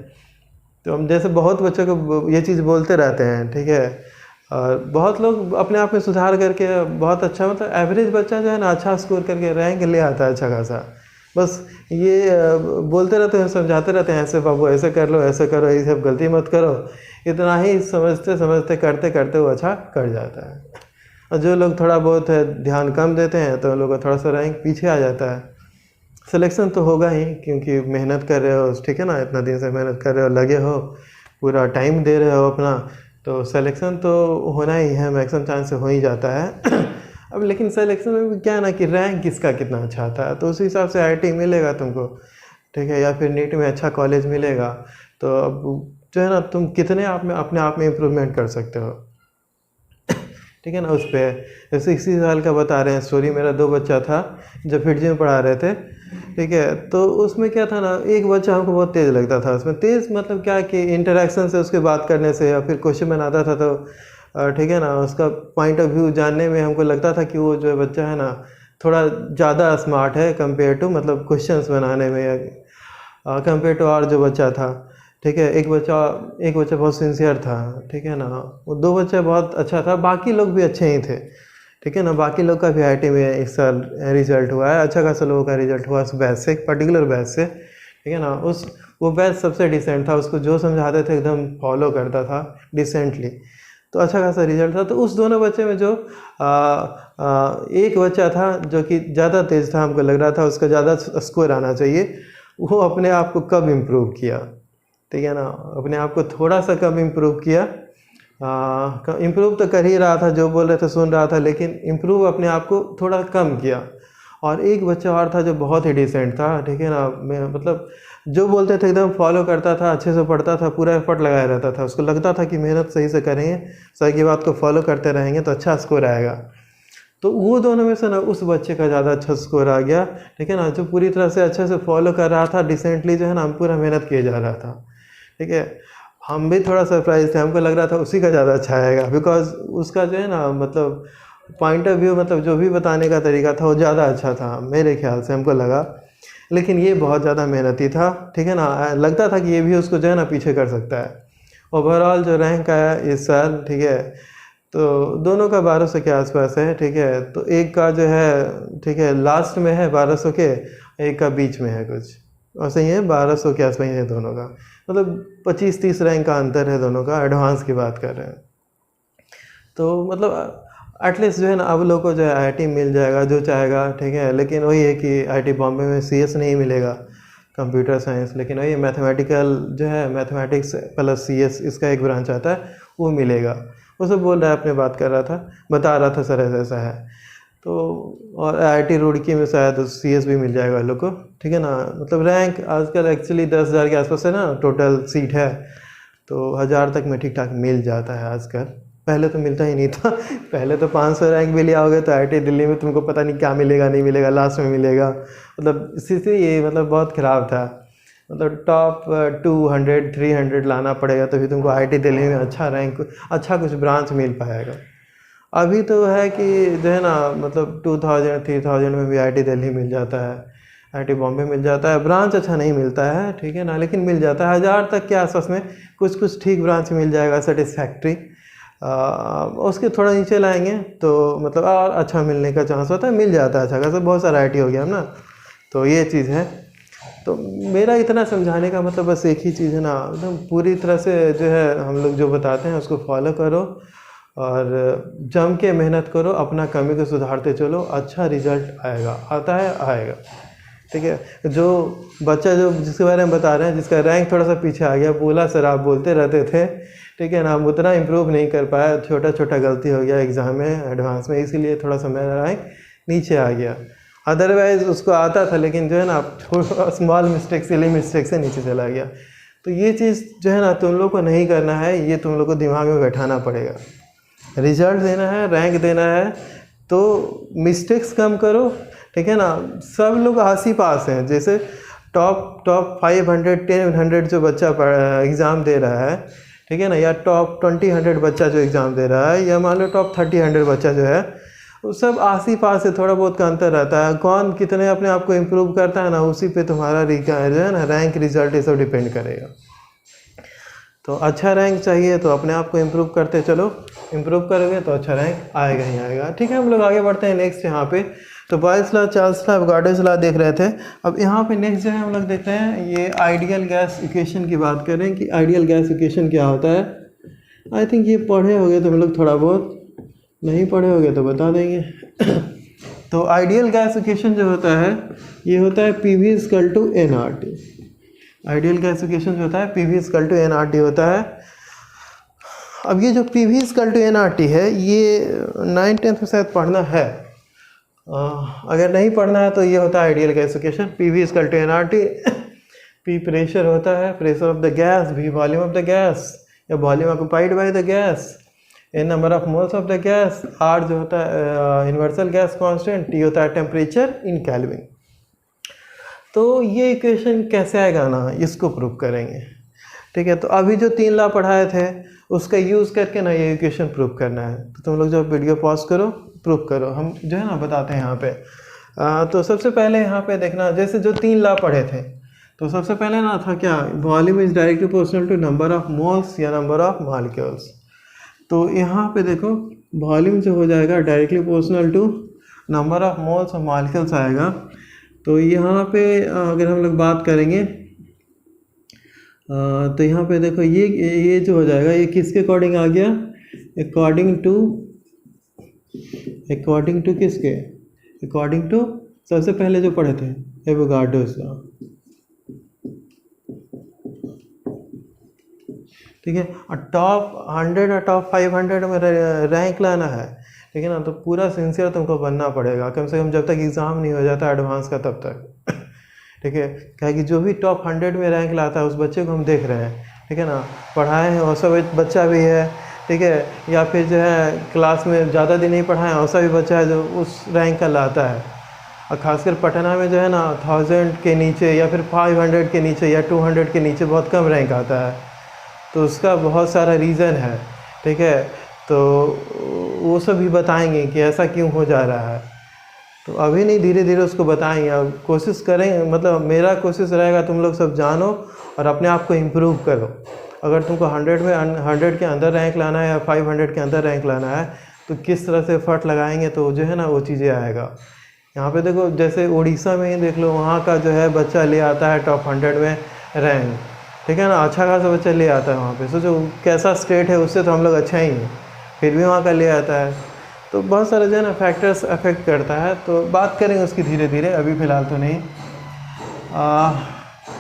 A: तो हम जैसे बहुत बच्चों को ये चीज़ बोलते रहते हैं, ठीक है, और बहुत लोग अपने आप में सुधार करके बहुत अच्छा, मतलब एवरेज बच्चा जो है ना अच्छा स्कोर करके रैंक ले आता है अच्छा खासा। बस ये बोलते रहते हैं, समझाते रहते हैं, ऐसे बाबू ऐसे कर लो, ऐसे करो, ये सब गलती मत करो, इतना ही समझते समझते करते करते वो अच्छा कर जाता है। और जो लोग थोड़ा बहुत है ध्यान कम देते हैं तो उन लोगों का थोड़ा सा रैंक पीछे आ जाता है। सिलेक्शन तो होगा ही, क्योंकि मेहनत कर रहे हो, ठीक है ना, इतना दिन से मेहनत कर रहे हो, लगे हो, पूरा टाइम दे रहे हो अपना, तो सिलेक्शन तो होना ही है, मैक्सिमम चांस से हो ही जाता है। अब लेकिन सिलेक्शन में भी क्या है ना कि रैंक किसका कितना अच्छा आता है, तो उस हिसाब से आईआईटी मिलेगा तुमको, ठीक है, या फिर नीट में अच्छा कॉलेज मिलेगा। तो अब जो है ना तुम कितने आप में अपने आप में इम्प्रूवमेंट कर सकते हो, ठीक है ना, उस पर जैसे इसी साल का बता रहे हैं स्टोरी। मेरा 2 बच्चा था जब फिटजी में पढ़ा रहे थे, ठीक है, तो उसमें क्या था ना, एक बच्चा हमको बहुत तेज़ लगता था, उसमें तेज़ मतलब क्या कि इंटरेक्शन से, उसके बात करने से, या फिर क्वेश्चन बनाता था तो ठीक है ना, उसका पॉइंट ऑफ व्यू जानने में हमको लगता था कि वो जो बच्चा है ना थोड़ा ज़्यादा स्मार्ट है कंपेयर टू, मतलब क्वेश्चंस बनाने में कंपेयर टू और जो बच्चा था, ठीक है। एक बच्चा बहुत सिंसियर था, ठीक है ना, वो 2 बच्चे बहुत अच्छा था, बाकी लोग भी अच्छे ही थे, ठीक है ना, बाकी लोग का भी आईआईटी में इस साल रिजल्ट हुआ है, अच्छा खासा लोगों का रिजल्ट हुआ उस बैच से, पर्टिकुलर बैच से, ठीक है ना, वो बैच सबसे डिसेंट था, उसको जो समझाते थे एकदम फॉलो करता था डिसेंटली, तो अच्छा खासा रिजल्ट था। तो उस दोनों बच्चे में जो एक बच्चा था जो कि ज़्यादा तेज़ था, हमको लग रहा था उसका ज़्यादा स्कोर आना चाहिए, वो अपने आप को कब इम्प्रूव किया, ठीक है ना, अपने आप को थोड़ा सा कम इम्प्रूव किया, इम्प्रूव तो कर ही रहा था, जो बोल रहे थे सुन रहा था, लेकिन इम्प्रूव अपने आप को थोड़ा कम किया। और एक बच्चा और था जो बहुत ही डिसेंट था, ठीक है ना, मैं मतलब जो बोलते थे एकदम फॉलो करता था, अच्छे से पढ़ता था, पूरा एफर्ट लगाया रहता था, उसको लगता था कि मेहनत सही से करेंगे, सही की बात को फॉलो करते रहेंगे तो अच्छा स्कोर आएगा। तो वो दोनों में से ना उस बच्चे का ज़्यादा अच्छा स्कोर आ गया, ठीक है ना, जो पूरी तरह से अच्छे से फॉलो कर रहा था डिसेंटली, जो है ना, हम पूरा मेहनत किए जा रहा था, ठीक है। हम भी थोड़ा सरप्राइज थे, हमको लग रहा था उसी का ज़्यादा अच्छा आएगा, बिकॉज उसका जो है ना मतलब पॉइंट ऑफ व्यू, मतलब जो भी बताने का तरीका था वो ज़्यादा अच्छा था मेरे ख्याल से, हमको लगा। लेकिन ये बहुत ज़्यादा मेहनती था, ठीक है ना, लगता था कि ये भी उसको जो है ना पीछे कर सकता है। ओवरऑल जो रैंक आया इस साल, ठीक है, तो दोनों का 1200 के आसपास है, ठीक है, तो एक का जो है, ठीक है, लास्ट में है 1200 के, एक का बीच में है कुछ, और सही है 1200 के आसपास है दोनों का, मतलब 25-30 रैंक का अंतर है दोनों का, एडवांस की बात कर रहे हैं। तो मतलब एटलीस्ट जो है ना अब लोग को जो है आईआईटी मिल जाएगा जो चाहेगा, ठीक है, लेकिन वही है कि आईआईटी बॉम्बे में सीएस नहीं मिलेगा, कंप्यूटर साइंस, लेकिन वही मैथमेटिकल जो है, मैथमेटिक्स प्लस सीएस इसका एक ब्रांच आता है, वो मिलेगा। वो सब बोल रहा है, अपने बात कर रहा था, बता रहा था सर ऐसा ऐसा है, तो और आईआईटी रुड़की में शायद सीएस भी मिल जाएगा लोग को, ठीक है ना, मतलब रैंक आजकल एक्चुअली 10,000 के आसपास है ना टोटल सीट है, तो 1000 तक में ठीक ठाक मिल जाता है आजकल, पहले तो मिलता ही नहीं था। पहले तो 500 रैंक भी लिया होगा तो आईआईटी दिल्ली में तुमको पता नहीं क्या मिलेगा नहीं मिलेगा, लास्ट में मिलेगा, मतलब स्थिति ये मतलब बहुत ख़राब था। मतलब टॉप 200 300 लाना पड़ेगा तभी तुमको आईआईटी दिल्ली में अच्छा रैंक, अच्छा कुछ ब्रांच मिल पाएगा। अभी तो है कि जो है ना मतलब 2000 3000 में भी आईआईटी दिल्ली मिल जाता है, आईआईटी बॉम्बे मिल जाता है। ब्रांच अच्छा नहीं मिलता है, ठीक है ना, लेकिन मिल जाता है 1000 तक के आसपास में कुछ कुछ ठीक ब्रांच मिल जाएगा सेटिस्फैक्ट्री। उसके थोड़ा नीचे लाएंगे तो मतलब और अच्छा मिलने का चांस होता है, मिल जाता है अच्छा खासा, बहुत सारा आईआईटी हो गया ना। तो ये चीज़ है। तो मेरा इतना समझाने का मतलब बस एक ही चीज़ है ना, एकदम पूरी तरह से जो है हम लोग जो बताते हैं उसको फॉलो करो और जम के मेहनत करो, अपना कमी को सुधारते चलो, अच्छा रिजल्ट आएगा, आता है आएगा, ठीक है। जो बच्चा जो जिसके बारे में बता रहे हैं, जिसका रैंक थोड़ा सा पीछे आ गया, बोला सर आप बोलते रहते थे, ठीक है ना, हम उतना इम्प्रूव नहीं कर पाया, छोटा छोटा गलती हो गया एग्ज़ाम में एडवांस में, इसीलिए थोड़ा सा मेरा रैंक नीचे आ गया। अदरवाइज़ उसको आता था, लेकिन जो है ना स्मॉल मिस्टेक सिली मिस्टेक से नीचे चला गया। तो ये चीज़ जो है ना तुम लोग को नहीं करना है, ये तुम लोग को दिमाग में बैठाना पड़ेगा। रिजल्ट देना है, रैंक देना है, तो मिस्टेक्स कम करो, ठीक है ना। सब लोग 80 पास हैं, जैसे टॉप 500 1000 जो बच्चा एग्ज़ाम दे रहा है, ठीक है ना, या टॉप 2000 बच्चा जो एग्ज़ाम दे रहा है, या मान लो टॉप 3000 बच्चा जो है, वो सब 80 पास है, थोड़ा बहुत का अंतर रहता है। कौन कितने अपने आप को इम्प्रूव करता है ना, उसी पे तुम्हारा जो है ना रैंक रिजल्ट ये सब डिपेंड करेगा। तो अच्छा रैंक चाहिए तो अपने आप को इम्प्रूव करते चलो, इम्प्रूव करोगे तो अच्छा रैंक आएगा ही आएगा, ठीक है। हम लोग आगे बढ़ते हैं नेक्स्ट यहाँ पे। तो Boyle's law, Charles law, Avogadro's law देख रहे थे। अब यहाँ पे नेक्स्ट जो है हम लोग देख रहे हैं ये आइडियल गैस इक्वेशन की बात करें कि आइडियल गैस इक्वेशन क्या होता है। आई थिंक ये पढ़े होगे तुम लोग थोड़ा बहुत, नहीं पढ़े होगे तो बता देंगे। तो आइडियल गैस इक्वेशन जो होता है ये होता है PV equal to nRT। Ideal gas equation जो होता है PV इक्वल टू nRT होता है। अब ये जो PV इक्वल टू nRT है ये 9th 10th में शायद पढ़ना है, अगर नहीं पढ़ना है तो ये होता है ideal gas equation PV equal to nRT। P pressure होता है, pressure of the gas, V volume of the gas या volume occupied by the gas, N number of moles of the gas, R जो होता है यूनिवर्सल गैस कांस्टेंट, T होता है टेम्परेचर इन केल्विन। तो ये इक्वेशन कैसे आएगा ना, इसको प्रूव करेंगे, ठीक है। तो अभी जो 3 लॉ पढ़ाए थे उसका यूज़ करके ना ये इक्वेशन प्रूव करना है। तो तुम लोग जब वीडियो पॉज करो, प्रूव करो, हम जो है ना बताते हैं यहाँ पे। तो सबसे पहले यहाँ पे देखना, जैसे जो 3 लॉ पढ़े थे, तो सबसे पहले ना था क्या, volume is directly proportional to number of moles या नंबर ऑफ मॉलिक्यूल्स। तो यहाँ पे देखो वॉल्यूम जो हो जाएगा directly proportional to number of moles और मॉलिक्यूल्स आएगा। तो यहाँ पे अगर हम लोग बात करेंगे तो यहाँ पे देखो ये जो हो जाएगा ये किसके अकॉर्डिंग आ गया, अकॉर्डिंग टू किसके, अकॉर्डिंग टू सबसे पहले जो पढ़े थे एवोगाड्रोस का, ठीक है। और टॉप 100 और टॉप 500 में रैंक लाना है, ठीक है ना, तो पूरा सिंसियर तुमको बनना पड़ेगा, कम से कम जब तक एग्ज़ाम नहीं हो जाता एडवांस का तब तक, ठीक है। क्या कि जो भी टॉप 100 में रैंक लाता है उस बच्चे को हम देख रहे हैं, ठीक है ना, पढ़ाए हैं वैसा बच्चा भी है, ठीक है, या फिर जो है क्लास में ज़्यादा दिन नहीं पढ़ाए हैं वैसा भी बच्चा है जो उस रैंक का लाता है। और ख़ासकर पटना में जो है ना 1000 के नीचे या फिर 500 के नीचे या 200 के नीचे बहुत कम रैंक आता है, तो उसका बहुत सारा रीज़न है, ठीक है। तो वो सब भी बताएंगे कि ऐसा क्यों हो जा रहा है। तो अभी नहीं, धीरे धीरे उसको बताएंगे। अब कोशिश करेंगे, मतलब मेरा कोशिश रहेगा तुम लोग सब जानो और अपने आप को इम्प्रूव करो। अगर तुमको 100 के अंदर रैंक लाना है या 500 के अंदर रैंक लाना है तो किस तरह से एफर्ट लगाएंगे तो जो है ना वो चीज़ें आएगा। यहाँ पे देखो जैसे उड़ीसा में ही देख लो, वहाँ का जो है बच्चा ले आता है टॉप 100 में रैंक, ठीक है ना, अच्छा खासा बच्चा ले आता है वहाँ पे। सोचो कैसा स्टेट है, उससे तो हम लोग अच्छा ही हैं, फिर भी वहाँ का ले आता है। तो बहुत सारे जो है ना फैक्टर्स अफेक्ट करता है, तो बात करेंगे उसकी धीरे धीरे, अभी फ़िलहाल तो नहीं।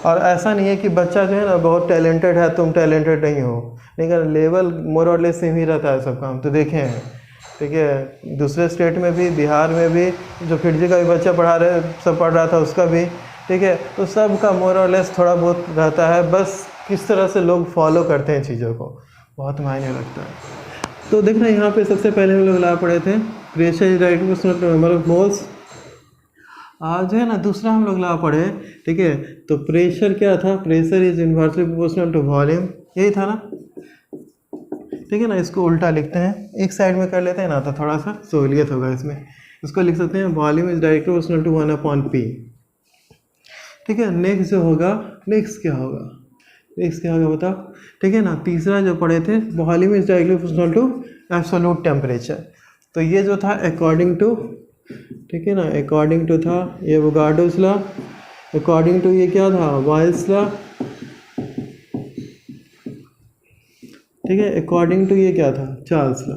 A: और ऐसा नहीं है कि बच्चा जो है ना बहुत टैलेंटेड है तुम टैलेंटेड नहीं हो, लेकिन लेवल मोर और लेस सेम ही रहता है सबका, हम तो देखे हैं, ठीक है। दूसरे स्टेट में भी, बिहार में भी जो फिरजी का भी बच्चा पढ़ रहा था उसका भी, ठीक है। तो सब का मोर और लेस थोड़ा बहुत रहता है, बस किस तरह से लोग फॉलो करते हैं चीज़ों को, बहुत मायने रखता है। तो देखना यहाँ पे सबसे पहले हम लोग ला पढ़े थे pressure is directly proportional to number of moles जो है ना दूसरा हम लोग ला पढ़े, ठीक है। तो प्रेशर क्या था, pressure is inversely proportional to volume, यही था ना, ठीक है ना। इसको उल्टा लिखते हैं, एक साइड में कर लेते हैं ना तो थोड़ा सा सहूलियत होगा इसमें। इसको लिख सकते हैं volume is directly proportional to 1/P, ठीक है। नेक्स्ट जो होगा, नेक्स्ट क्या होगा बताओ, ठीक है ना। तीसरा जो पढ़े थे, volume is directly proportional to absolute temperature. तो ये जो था अकॉर्डिंग टू, ठीक है ना, अकॉर्डिंग टू था ये एवोगाड्रोस लॉ, अकॉर्डिंग टू ये क्या था, बॉयल्स लॉ, ठीक है। अकॉर्डिंग टू ये क्या था, चार्ल्स लॉ।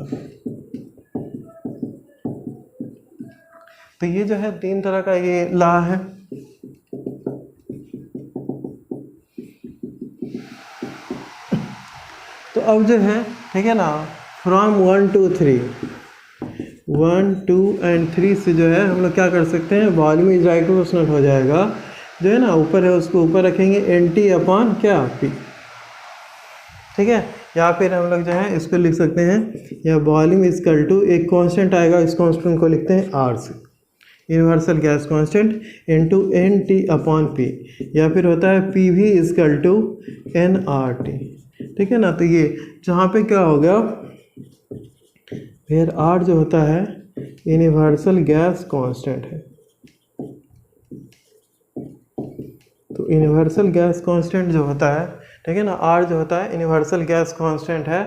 A: तो ये जो है 3 तरह का ये लॉ है। तो अब जो है, ठीक है ना, फ्रॉम 1 2 3 1 2 एंड 3 से जो है हम लोग क्या कर सकते हैं, वॉल्यूम इज डायरेक्टली प्रोपोर्शनल हो जाएगा, जो है ना ऊपर है उसको ऊपर रखेंगे NT अपॉन क्या, P, ठीक है। या फिर हम लोग जो है इसको लिख सकते हैं, या वॉल्यूम इज इक्वल टू एक कांस्टेंट आएगा, इस कांस्टेंट को लिखते हैं R से, universal gas constant into NT upon P, या फिर होता है PV is equal to nRT, ठीक है ना। तो ये जहाँ पे क्या हो गया, फिर R जो होता है यूनिवर्सल गैस कांस्टेंट है। तो यूनिवर्सल गैस कांस्टेंट जो होता है, ठीक है ना, R जो होता है यूनिवर्सल गैस कांस्टेंट है।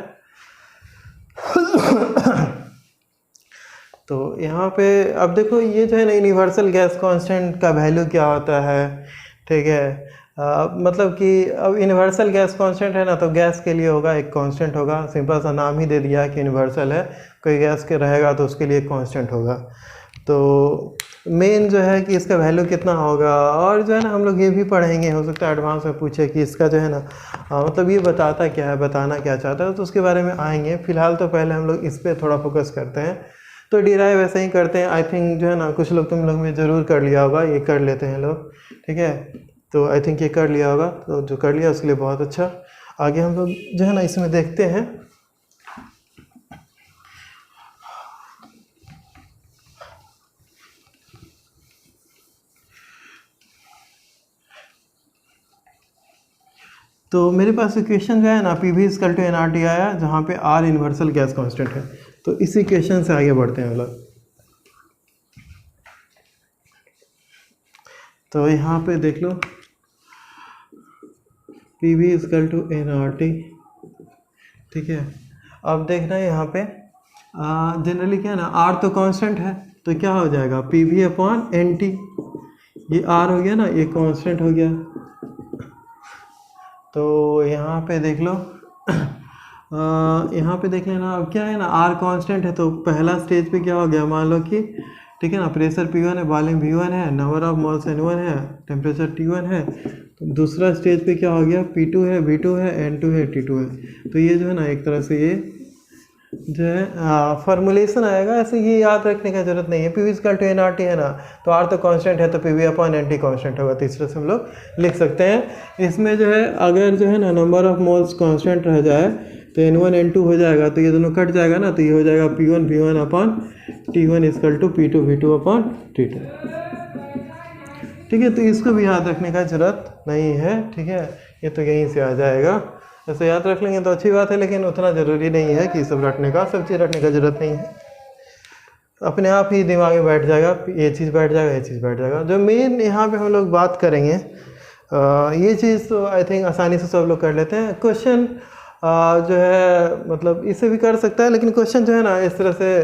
A: तो यहाँ पे अब देखो ये जो है ना यूनिवर्सल गैस कांस्टेंट का वैल्यू क्या होता है, ठीक है। मतलब कि अब यूनिवर्सल गैस कांस्टेंट है ना, तो गैस के लिए होगा एक कांस्टेंट होगा, सिंपल सा नाम ही दे दिया है कि यूनिवर्सल है, कोई गैस के रहेगा तो उसके लिए कांस्टेंट होगा। तो मेन जो है कि इसका वैल्यू कितना होगा, और जो है ना हम लोग ये भी पढ़ेंगे, हो सकता है एडवांस में पूछे कि इसका जो है ना मतलब ये बताता क्या है, बताना क्या चाहता है, तो उसके बारे में आएंगे। फिलहाल तो पहले हम लोग इस पर थोड़ा फोकस करते हैं। तो डिराइव वैसे ही करते हैं, आई थिंक जो है ना कुछ लोग तुम लोग में ज़रूर कर लिया होगा, ये कर लेते हैं लोग, ठीक है। तो आई थिंक ये कर लिया होगा, तो जो कर लिया उसके लिए बहुत अच्छा। आगे हम लोग जो है ना इसमें देखते हैं। तो मेरे पास इक्वेशन जो है ना PV इक्वल टू nRT आया, जहाँ पे R यूनिवर्सल गैस कांस्टेंट है। तो इस इक्वेशन से आगे बढ़ते हैं हम लोग। तो यहाँ पे देख लो PV इक्वल टू nRT, ठीक है। अब देखना है यहाँ पे जनरली क्या है ना, R तो कांस्टेंट है, तो क्या हो जाएगा PV अपॉन NT, ये R हो गया ना, ये कांस्टेंट हो गया। तो यहाँ पे देख लो यहाँ पे देख लेना, अब क्या है ना R कांस्टेंट है, तो पहला स्टेज पे क्या हो गया, मान लो कि, ठीक है ना, प्रेशर P1 है, वॉल्यूम V1 है, नंबर ऑफ मोल्स N1 है, टेम्परेचर T1 है। तो दूसरा स्टेज पे क्या हो गया, P2 है, V2 है, N2 है, T2 है। तो ये जो है ना एक तरह से ये जो है फॉर्मुलेशन आएगा, ऐसे ये याद रखने का जरूरत नहीं है। PV इक्वल टू nRT है ना, तो R तो कांस्टेंट है, तो PV अपॉन NT कांस्टेंट होगा, तीसरे से हम लोग लिख सकते हैं। इसमें जो है अगर जो है ना नंबर ऑफ मोल्स कांस्टेंट रह जाए तो N1 N2 हो जाएगा, तो ये दोनों कट जाएगा ना, तो ये हो जाएगा P1 V1 upon T1 equal to P2 V2 upon T2, ठीक है। तो इसको भी याद रखने का जरूरत नहीं है, ठीक है, ये तो यहीं से आ जाएगा। ऐसे याद रख लेंगे तो अच्छी बात है, लेकिन उतना ज़रूरी नहीं है कि सब रटने का, सब चीज़ रटने का ज़रूरत नहीं है, अपने आप ही दिमाग में बैठ जाएगा, ये चीज़ बैठ जाएगा, ये चीज़ बैठ जाएगा। जो मेन यहाँ पे हम लोग बात करेंगे ये चीज़ तो आई थिंक आसानी से सब लोग कर लेते हैं। क्वेश्चन जो है मतलब इसे भी कर सकता है, लेकिन क्वेश्चन जो है ना इस तरह से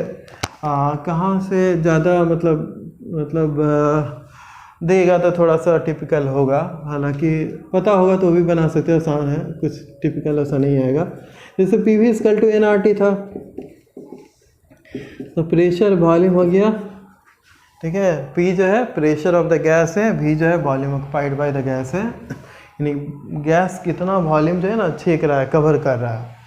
A: कहाँ से ज़्यादा मतलब देगा तो थोड़ा सा टिपिकल होगा, हालांकि पता होगा तो भी बना सकते हैं, आसान है, कुछ टिपिकल ऐसा नहीं आएगा। जैसे PV इक्वल टू nRT था, तो प्रेशर वॉल्यूम हो गया, ठीक है। P जो है प्रेशर ऑफ द गैस है, V जो है volume occupied by the gas है, यानी गैस कितना वॉल्यूम जो है ना छेक रहा है, कवर कर रहा है।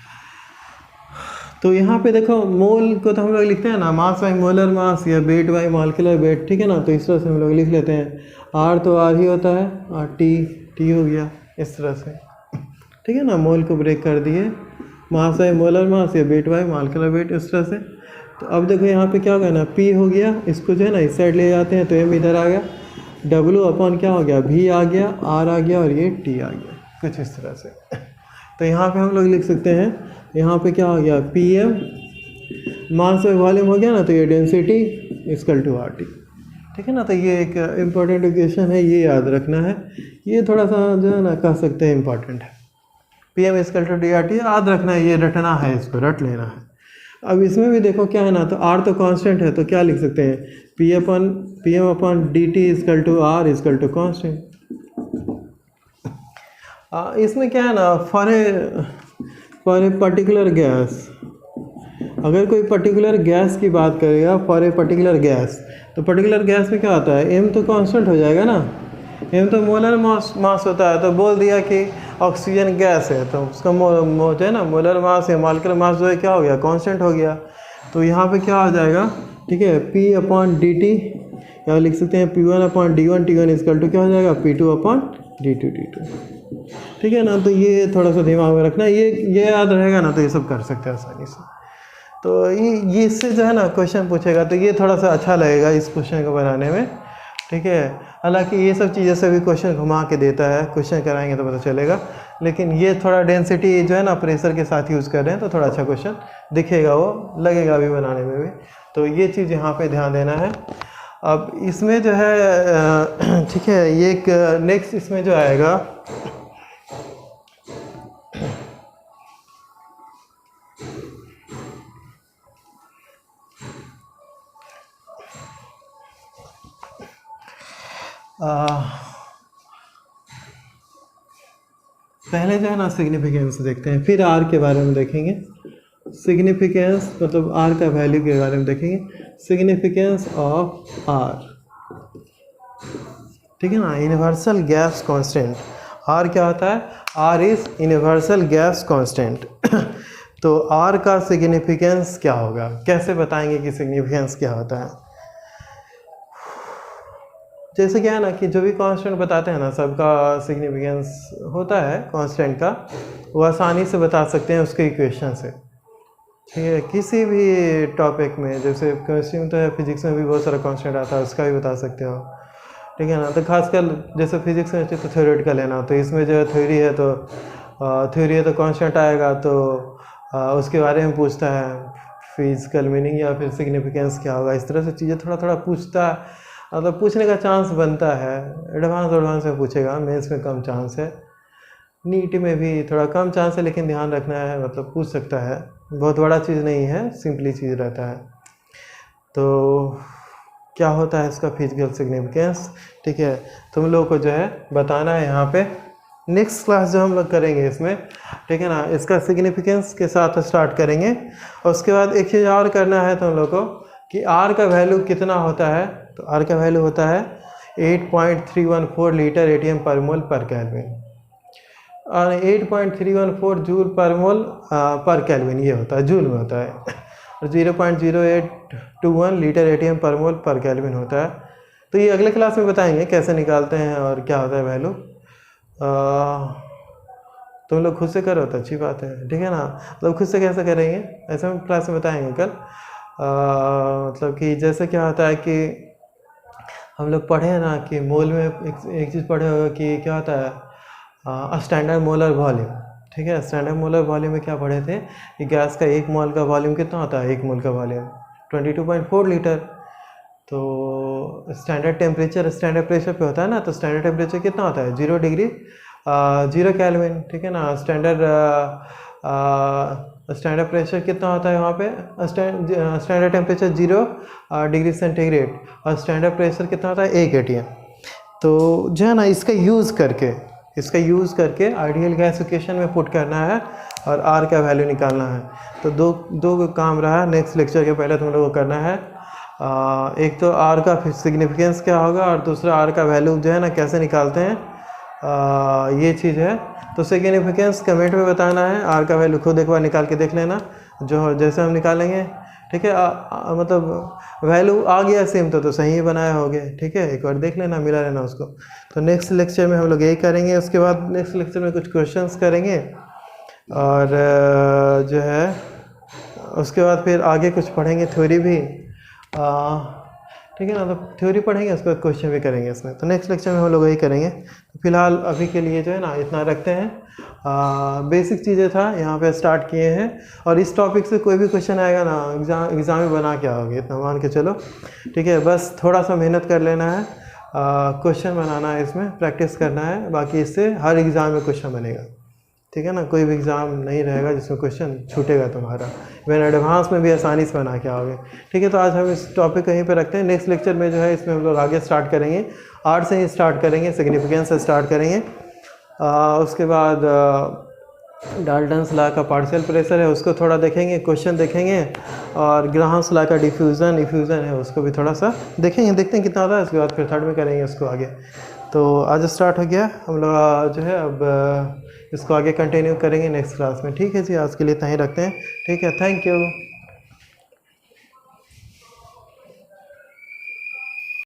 A: तो यहाँ पे देखो मोल को तो हम लोग लिखते हैं ना मास बाई मोलर मास या वेट बाई मॉलिक्यूलर वेट, ठीक है ना। तो इस तरह से हम लोग लिख लेते हैं, R तो R ही होता है, और T हो गया इस तरह से, ठीक है ना। मोल को ब्रेक कर दिए, मास बाई मोलर मास या वेट बाई मॉलिक्यूलर वेट, इस तरह से। तो अब देखो यहाँ पे क्या होगा ना, P हो गया, इसको जो है ना इस साइड ले जाते हैं तो M इधर आ गया, W अपॉन क्या हो गया, V आ गया, R आ गया और ये T आ गया, कुछ इस तरह से। तो यहाँ पे हम लोग लिख सकते हैं, यहाँ पे क्या हो गया, PM मास बाय वॉल्यूम हो गया ना, तो ये डेंसिटी इक्वल टू RT, ठीक है ना। तो ये एक इम्पॉर्टेंट इक्वेशन है, ये याद रखना है, ये थोड़ा सा जो है ना कह सकते हैं इम्पॉर्टेंट है। PM इक्वल टू DRT याद रखना है, ये रटना है, इसको रट लेना है। अब इसमें भी देखो क्या है ना, तो R तो कांस्टेंट है, तो क्या लिख सकते हैं, PM upon DT equal to R equal to constant. इसमें क्या है ना, फॉर ए पर्टिकुलर गैस, अगर कोई पर्टिकुलर गैस की बात करेगा, फॉर ए पर्टिकुलर गैस, तो पर्टिकुलर गैस में क्या होता है, M तो कांस्टेंट हो जाएगा ना, M तो मोलर मास होता है। तो बोल दिया कि ऑक्सीजन गैस है, तो उसका जो है ना मोलर मास या मॉलिक्यूलर मास जो है क्या हो गया, कांस्टेंट हो गया। तो यहाँ पे क्या हो जाएगा, ठीक है, P अपॉन DT, या लिख सकते हैं P1 upon D1, T1 equal to क्या हो जाएगा, P2 अपॉन D2, D2, ठीक है ना। तो ये थोड़ा सा दिमाग में रखना, ये याद रहेगा ना, तो ये सब कर सकते हैं आसानी से। तो ये इससे जो है ना क्वेश्चन पूछेगा, तो ये थोड़ा सा अच्छा लगेगा इस क्वेश्चन को बनाने में, ठीक है। हालांकि ये सब चीज़ें से भी क्वेश्चन घुमा के देता है, क्वेश्चन कराएंगे तो पता चलेगा, लेकिन ये थोड़ा डेंसिटी जो है ना प्रेशर के साथ यूज़ कर रहे हैं, तो थोड़ा अच्छा क्वेश्चन दिखेगा, वो लगेगा भी बनाने में भी। तो ये चीज़ यहाँ पे ध्यान देना है। अब इसमें जो है ठीक है, ये एक नेक्स्ट इसमें जो आएगा, पहले जो है ना सिग्निफिकेंस देखते हैं, फिर आर के बारे में देखेंगे। सिग्निफिकेंस मतलब आर का वैल्यू के बारे में देखेंगे, सिग्निफिकेंस ऑफ आर, ठीक है ना। यूनिवर्सल गैस कांस्टेंट, आर क्या होता है, R is universal gas constant. तो आर का सिग्निफिकेंस क्या होगा, कैसे बताएंगे कि सिग्निफिकेंस क्या होता है। जैसे क्या है ना कि जो भी कांस्टेंट बताते हैं ना, सबका सिग्निफिकेंस होता है कांस्टेंट का, वो आसानी से बता सकते हैं उसके इक्वेशन से, ठीक है। किसी भी टॉपिक में, जैसे केमिस्ट्री में तो है, फिजिक्स में भी बहुत सारा कांस्टेंट आता है, उसका भी बता सकते हो, ठीक है ना। तो खासकर जैसे फिजिक्स में तो थ्योरेटिकल है ना, तो इसमें जो है थ्योरी है, तो कांस्टेंट आएगा, तो उसके बारे में पूछता है, फिजिकल मीनिंग या फिर सिग्निफिकेंस क्या होगा, इस तरह से चीज़ें थोड़ा थोड़ा पूछता है, मतलब पूछने का चांस बनता है। एडवांस में पूछेगा, मेंस में कम चांस है, नीट में भी थोड़ा कम चांस है, लेकिन ध्यान रखना है, मतलब पूछ सकता है, बहुत बड़ा चीज़ नहीं है, सिंपली चीज़ रहता है। तो क्या होता है इसका फिजिकल सिग्निफिकेंस, ठीक है, तुम लोग को जो है बताना है यहाँ पे। नेक्स्ट क्लास जो हम लोग करेंगे इसमें, ठीक है ना, इसका सिग्निफिकेंस के साथ स्टार्ट करेंगे, और उसके बाद एक चीज़ और करना है तुम लोग को कि आर का वैल्यू कितना होता है। तो आर का वैल्यू होता है 8.314 लीटर एटीएम पर मोल पर केल्विन, और 8.314 जूल पर मोल पर केल्विन ये होता है, जूल में होता है, और 0.0821 लीटर एटीएम पर मोल पर केल्विन होता है। तो ये अगले क्लास में बताएंगे कैसे निकालते हैं और क्या होता है वैल्यू। तुम लोग खुद से करो तो अच्छी बात है, ठीक है ना। मतलब खुद से कैसे करेंगे ऐसे हम क्लास में बताएंगे कल। मतलब कि जैसे क्या होता है कि हम लोग पढ़े हैं ना कि मोल में एक चीज़ पढ़े होगा कि क्या होता है स्टैंडर्ड मोलर वॉल्यूम, ठीक है। स्टैंडर्ड मोलर वॉल्यूम में क्या पढ़े थे कि गैस का एक मोल का वॉल्यूम कितना होता है, एक मोल का वॉल्यूम 22.4 लीटर। तो स्टैंडर्ड टेम्परेचर स्टैंडर्ड प्रेशर पे होता है ना, तो स्टैंडर्ड टेम्परेचर कितना होता है 0 डिग्री 0 केल्विन, ठीक है ना। स्टैंडर्ड प्रेशर कितना होता है वहाँ पे, स्टैंडर्ड टेम्परेचर 0 डिग्री सेंटीग्रेड, और स्टैंडर्ड प्रेशर कितना होता है 1 atm। तो जो है ना इसका यूज़ करके आइडियल गैस इक्वेशन में पुट करना है और आर का वैल्यू निकालना है। तो दो काम रहा, नेक्स्ट लेक्चर के पहले तुम लोगों को करना है, एक तो आर का सिग्निफिकेंस क्या होगा, और दूसरा आर का वैल्यू जो है ना कैसे निकालते हैं, ये चीज़ है। तो सिग्निफिकेंस कमेंट में बताना है, आर का वैल्यू खुद एक बार निकाल के देख लेना, जो जैसे हम निकालेंगे, ठीक है। मतलब वैल्यू आ गया सेम तो सही ही बनाए होगे, ठीक है, एक बार देख लेना, मिला रहना उसको। तो नेक्स्ट लेक्चर में हम लोग यही करेंगे, उसके बाद नेक्स्ट लेक्चर में कुछ क्वेश्चंस करेंगे, और जो है उसके बाद फिर आगे कुछ पढ़ेंगे थ्योरी भी। ठीक है ना। तो थ्योरी पढ़ेंगे, उसके बाद क्वेश्चन भी करेंगे इसमें। तो नेक्स्ट लेक्चर में हम लोग वही करेंगे। तो फिलहाल अभी के लिए जो है ना इतना रखते हैं। बेसिक चीज़ें था यहाँ पे स्टार्ट किए हैं, और इस टॉपिक से कोई भी क्वेश्चन आएगा ना एग्ज़ाम में बना के आओगे, इतना मान के चलो। ठीक है, बस थोड़ा सा मेहनत कर लेना है, क्वेश्चन बनाना है, इसमें प्रैक्टिस करना है। बाकी इससे हर एग्ज़ाम में क्वेश्चन बनेगा। ठीक है ना, कोई भी एग्ज़ाम नहीं रहेगा जिसमें क्वेश्चन छूटेगा तुम्हारा। इवन एडवांस में भी आसानी से बना के आओगे। ठीक है, तो आज हम इस टॉपिक कहीं पे रखते हैं। नेक्स्ट लेक्चर में जो है इसमें हम लोग आगे स्टार्ट करेंगे, आर्ट से ही स्टार्ट करेंगे, सिग्निफिकेंस से स्टार्ट करेंगे। उसके बाद डाल्टन्स लॉ का पार्शियल प्रेशर है उसको थोड़ा देखेंगे, क्वेश्चन देखेंगे, और ग्राहम्स लॉ का इफ्यूज़न है उसको भी थोड़ा सा देखेंगे, देखते हैं कितना होता है। उसके बाद फिर थर्ड में करेंगे उसको आगे। तो आज स्टार्ट हो गया, हम लोग जो है अब इसको आगे कंटिन्यू करेंगे नेक्स्ट क्लास में। ठीक है जी, आज के लिए इतना ही रखते हैं। ठीक है, थैंक यू।